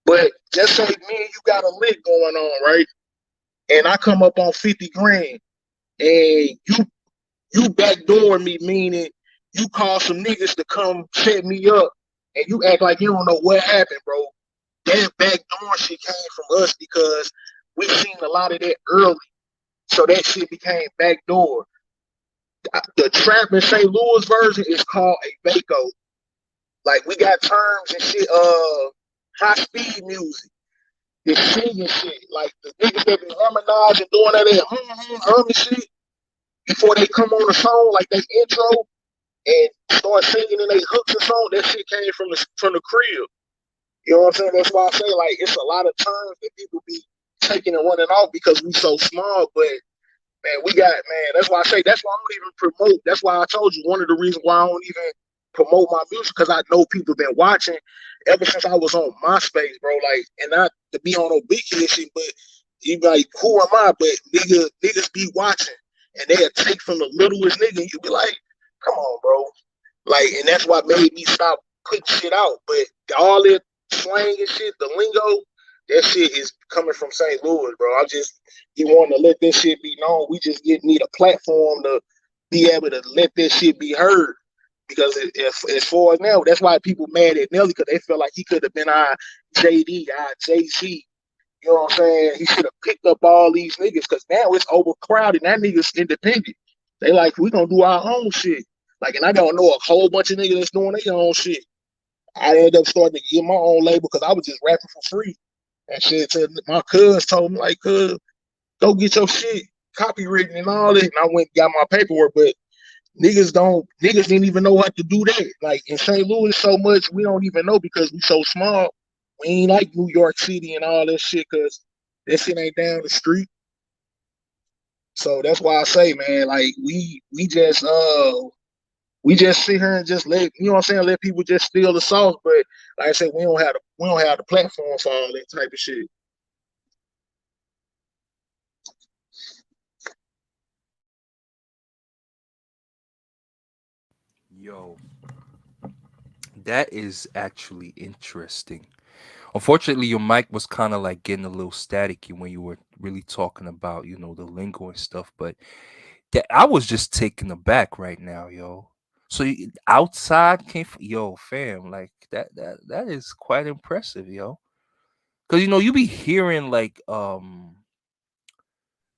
But just say me and you got a lick going on, right? And I come up on 50 grand, and you backdoor me, meaning you call some niggas to come set me up, and you act like you don't know what happened, bro. That backdoor shit came from us because we seen a lot of that early. So that shit became backdoor. The trap in St. Louis version is called a Baco. Like we got terms and shit, high speed music. The singing shit. Like the niggas that be harmonizing, doing that humming shit before they come on the song, like they intro and start singing and they hooks and song, that shit came from the crib. You know what I'm saying? That's why I say like it's a lot of terms that people be taking and running off because we so small, but man, that's why I say that's why I don't even promote. That's why I told you one of the reasons why I don't even promote my music because I know people been watching ever since I was on MySpace, bro. Like, and not to be on no big kid shit, but you be like, who am I? But niggas be watching and they'll take from the littlest nigga. And you be like, come on, bro. Like, and that's what made me stop putting shit out. But all that slang and shit, the lingo, that shit is coming from St. Louis, bro. I just he wanting to let this shit be known. We just need a platform to be able to let this shit be heard. Because if as far as now, that's why people mad at Nelly because they feel like he could have been our JD, our JC. You know what I'm saying? He should have picked up all these niggas because now it's overcrowded. That niggas independent. They like we gonna do our own shit. Like, and I don't know a whole bunch of niggas that's doing their own shit. I ended up starting to get my own label because I was just rapping for free. And shit, to my cuz told me, like, cuz, go get your shit copywritten and all that. And I went and got my paperwork, but niggas didn't even know how to do that. Like in St. Louis, so much we don't even know because we so small. We ain't like New York City and all that shit because that shit ain't down the street. So that's why I say, man, like we just sit here and just let you know what I'm saying, let people just steal the sauce. But like I said, we don't have the platform for all that type of shit. Yo, that is actually interesting. Unfortunately, your mic was kind of like getting a little staticky when you were really talking about, the lingo and stuff. But I was just taken aback right now, yo. So outside came from, yo, fam, like that is quite impressive, yo. Cause you be hearing like,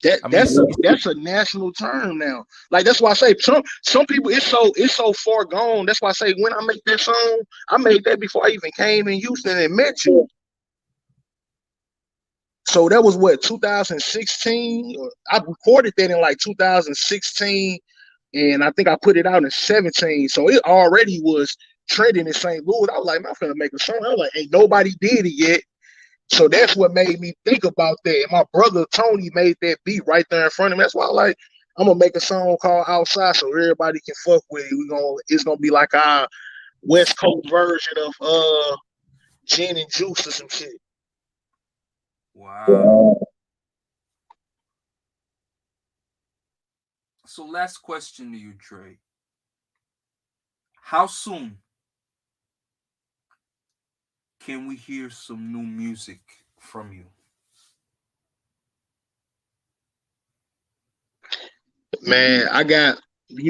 That I mean, that's a that's a national term now. Like that's why I say some people it's so far gone. That's why I say when I make that song, I made that before I even came in Houston and met you. So that was what 2016. I recorded that in like 2016, and I think I put it out in 17. So it already was trending in St. Louis. I was like, man, I'm finna make a song. I was like, ain't nobody did it yet. So that's what made me think about that. And my brother Tony made that beat right there in front of me. That's why I like I'm gonna make a song called Outside so everybody can fuck with it. It's gonna be like our West Coast version of gin and juice or some shit. wow. So last question to you, Dre. How soon can we hear some new music from you? Man, I got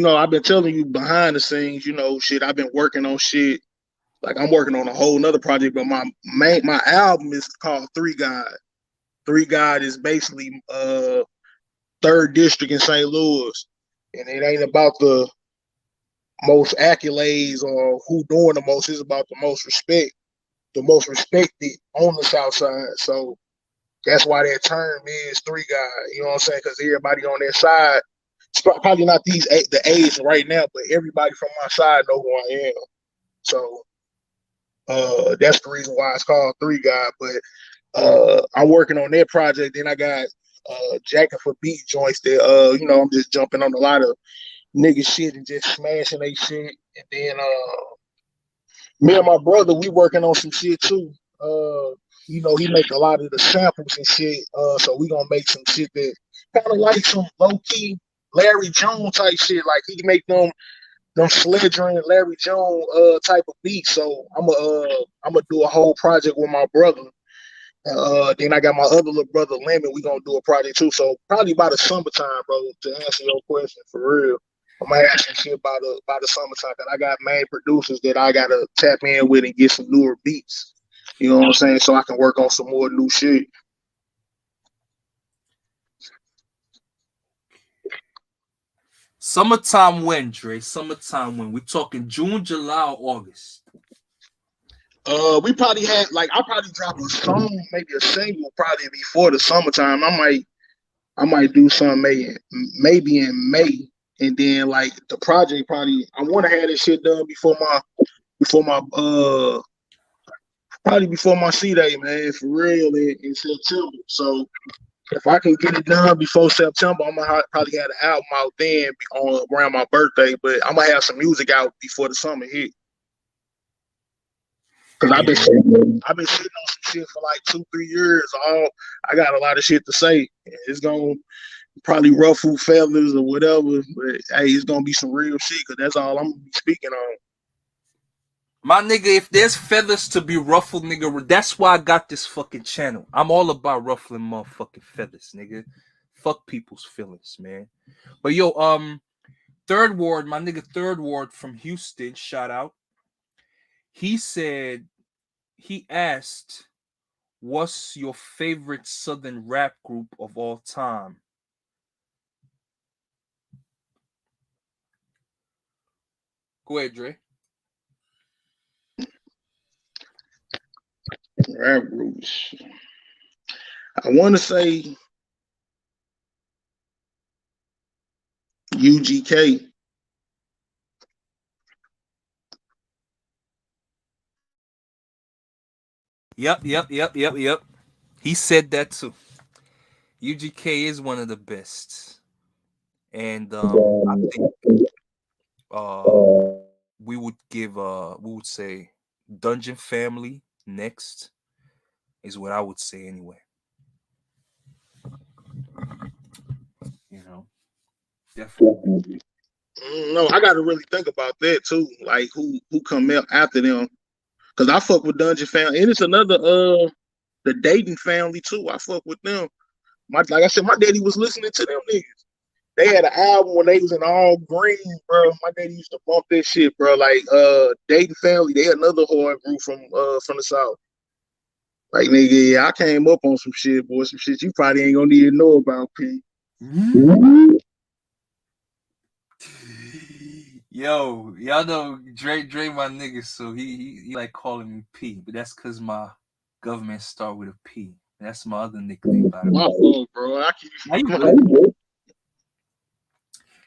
I've been telling you behind the scenes, shit, I've been working on shit. Like I'm working on a whole nother project, but my album is called Three God. Three God is basically third district in St. Louis. And it ain't about the most accolades or who doing the most. It's about the most respected on the South Side. So that's why that term is Three God. You know what I'm saying? Because everybody on their side, it's probably not the A's right now, but everybody from my side know who I am. So that's the reason why it's called Three God. But I'm working on that project. Then I got jacking for beat joints that I'm just jumping on a lot of nigga shit and just smashing they shit. And then me and my brother, we working on some shit too. He make a lot of the samples and shit. So we gonna make some shit that kind of like some low key Larry Jones type shit. Like he make them sledgering Larry Jones type of beats. So I'm gonna do a whole project with my brother. Then I got my other little brother Lemon. We gonna do a project too. So probably by the summertime, bro. To answer your question for real, I might have some shit by the summertime. Cause I got main producers that I gotta tap in with and get some newer beats. You know what I'm saying? So I can work on some more new shit. Summertime when, Dre? Summertime when? We talking June, July, or August? We probably had like I probably drop a song, maybe a single, probably before the summertime. I might do something maybe in May, and then like the project probably I want to have this shit done before my probably before my C day, man, for real in September. So if I can get it done before September, I'm gonna probably have the album out then on around my birthday. But I'm gonna have some music out before the summer hit. Cause I've been sitting on some shit for like 2 3 years. I got a lot of shit to say. It's gonna probably ruffle feathers or whatever, but hey, it's gonna be some real shit. Cause that's all I'm gonna be speaking on. My nigga, if there's feathers to be ruffled, nigga, that's why I got this fucking channel. I'm all about ruffling motherfucking feathers, nigga. Fuck people's feelings, man. But yo, Third Ward, my nigga Third Ward from Houston, shout out. He said he asked, "What's your favorite Southern rap group of all time?" Go ahead, Dre. Rap groups. I want to say UGK. Yep. He said that too. UGK is one of the best, and I think uh we would say Dungeon Family next is what I would say anyway. You know, definitely. No, I got to really think about that too. Like who come out after them? Cause I fuck with Dungeon Family, and it's another the Dayton family too. I fuck with them. My like I said, my daddy was listening to them niggas. They had an album when they was in all green, bro. My daddy used to bump that shit, bro. Like Dayton family, they had another hard group from the south. Like nigga, yeah, I came up on some shit, boy. Some shit you probably ain't gonna need to know about, P. Yo, y'all know Dre my nigga, so he like calling me P, but that's cause my government start with a P. That's my other nickname, by the way. My fault, bro. I keep Now you my, good.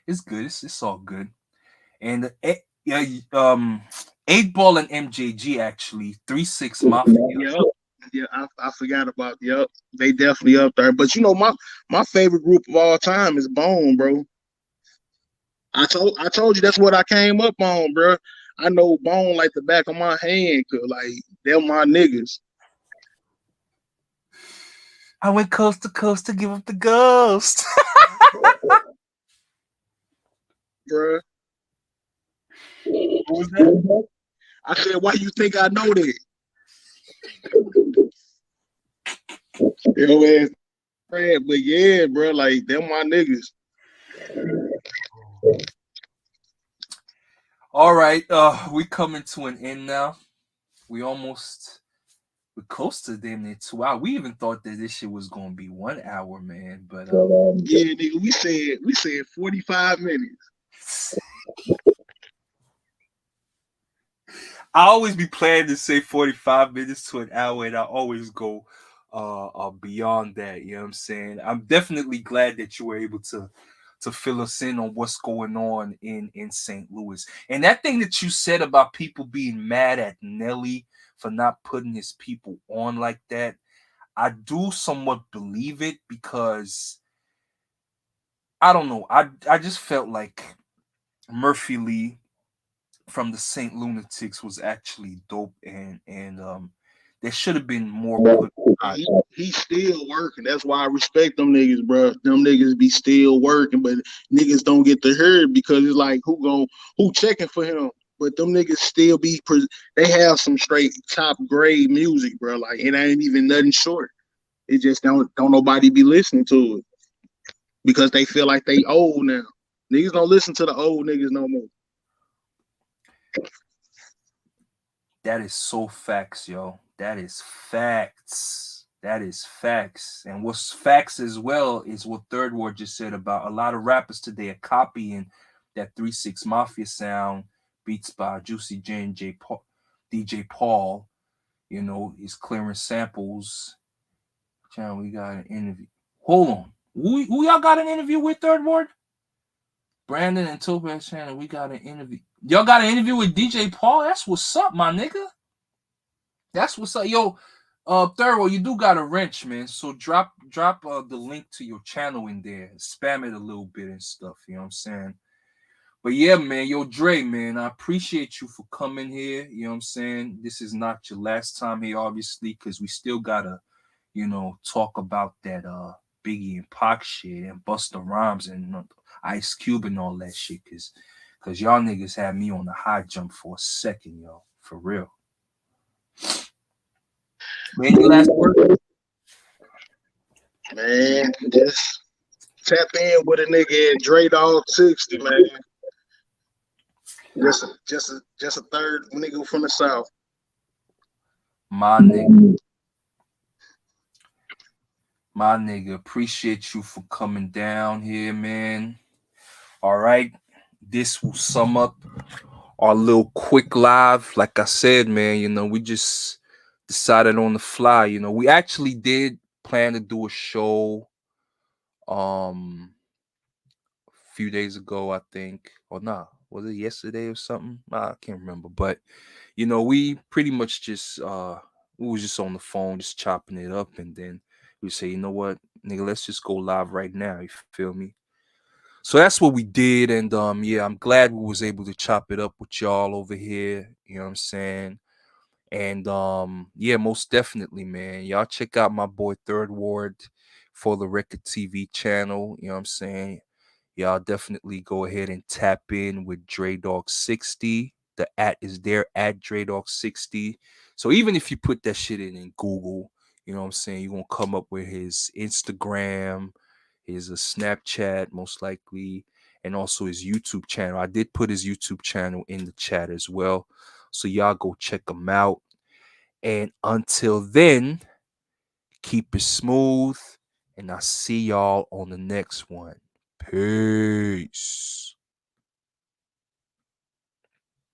It's good. It's all good. And yeah, 8 Ball and MJG actually 3-6 Mafia. yeah, yeah. I forgot about yep. They definitely up there. But you know, my favorite group of all time is Bone, bro. I told you that's what I came up on, bro. I know Bone like the back of my hand, cause like they're my niggas, I went coast to coast to give up the ghost. bro. What was that? I said, why you think I know that? You know, man, but yeah, bro, like them my niggas. All right, we coming to an end now. We almost we close to damn near 2 hours. We even thought that this shit was gonna be 1 hour, man. But Yeah, nigga, we said 45 minutes. I always be planning to say 45 minutes to an hour, and I always go beyond that. You know what I'm saying? I'm definitely glad that you were able to fill us in on what's going on in St. Louis. And that thing that you said about people being mad at Nelly for not putting his people on like that, I do somewhat believe it because I don't know. I just felt like Murphy Lee from the Saint Lunatics was actually dope, and there should have been more put And on. he's still working. That's why I respect them niggas, bro. Them niggas be still working, but niggas don't get to hear it because it's like who checking for him? But them niggas still they have some straight top grade music, bro. Like it ain't even nothing short. It just don't nobody be listening to it because they feel like they old now. Niggas don't listen to the old niggas no more. That is so facts, yo. That is facts. That is facts. And what's facts as well is what Third Ward just said about a lot of rappers today are copying that 3-6 Mafia sound, beats by Juicy J and DJ Paul. You know, he's clearing samples. Channel, we got an interview. Hold on. Who y'all got an interview with, Third Ward? Brandon and Topaz Channel, we got an interview. Y'all got an interview with DJ Paul? That's what's up, my nigga. That's what's up, yo. Thorough, you do got a wrench, man. So drop the link to your channel in there, spam it a little bit and stuff. You know what I'm saying? But yeah, man, yo, Dre, man, I appreciate you for coming here. You know what I'm saying? This is not your last time here, obviously, because we still gotta, talk about that Biggie and Pac shit and Busta Rhymes and Ice Cube and all that shit, cause y'all niggas had me on the high jump for a second, yo, for real. Man, your last word? Man, just tap in with a nigga at Dre Dog 60, man. Just a third nigga from the south. My nigga, my nigga, appreciate you for coming down here, man. All right, this will sum up our little quick live. Like I said, man, we just decided on the fly. You know, we actually did plan to do a show um a few days ago, I think. Or nah, was it yesterday or something? Nah, I can't remember. But you know, we pretty much just we was just on the phone just chopping it up, and then we say, you know what, nigga, let's just go live right now. You feel me? So that's what we did, and yeah, I'm glad we was able to chop it up with y'all over here. You know what I'm saying? And yeah, most definitely, man. Y'all check out my boy Third Ward for the Record TV channel. You know what I'm saying? Y'all definitely go ahead and tap in with Dre Dog 60. The at is there at Dre Dog 60. So even if you put that shit in Google, you know what I'm saying, you're gonna come up with his Instagram, his Snapchat, most likely, and also his YouTube channel. I did put his YouTube channel in the chat as well. So y'all go check him out. And until then, keep it smooth. And I'll see y'all on the next one. Peace.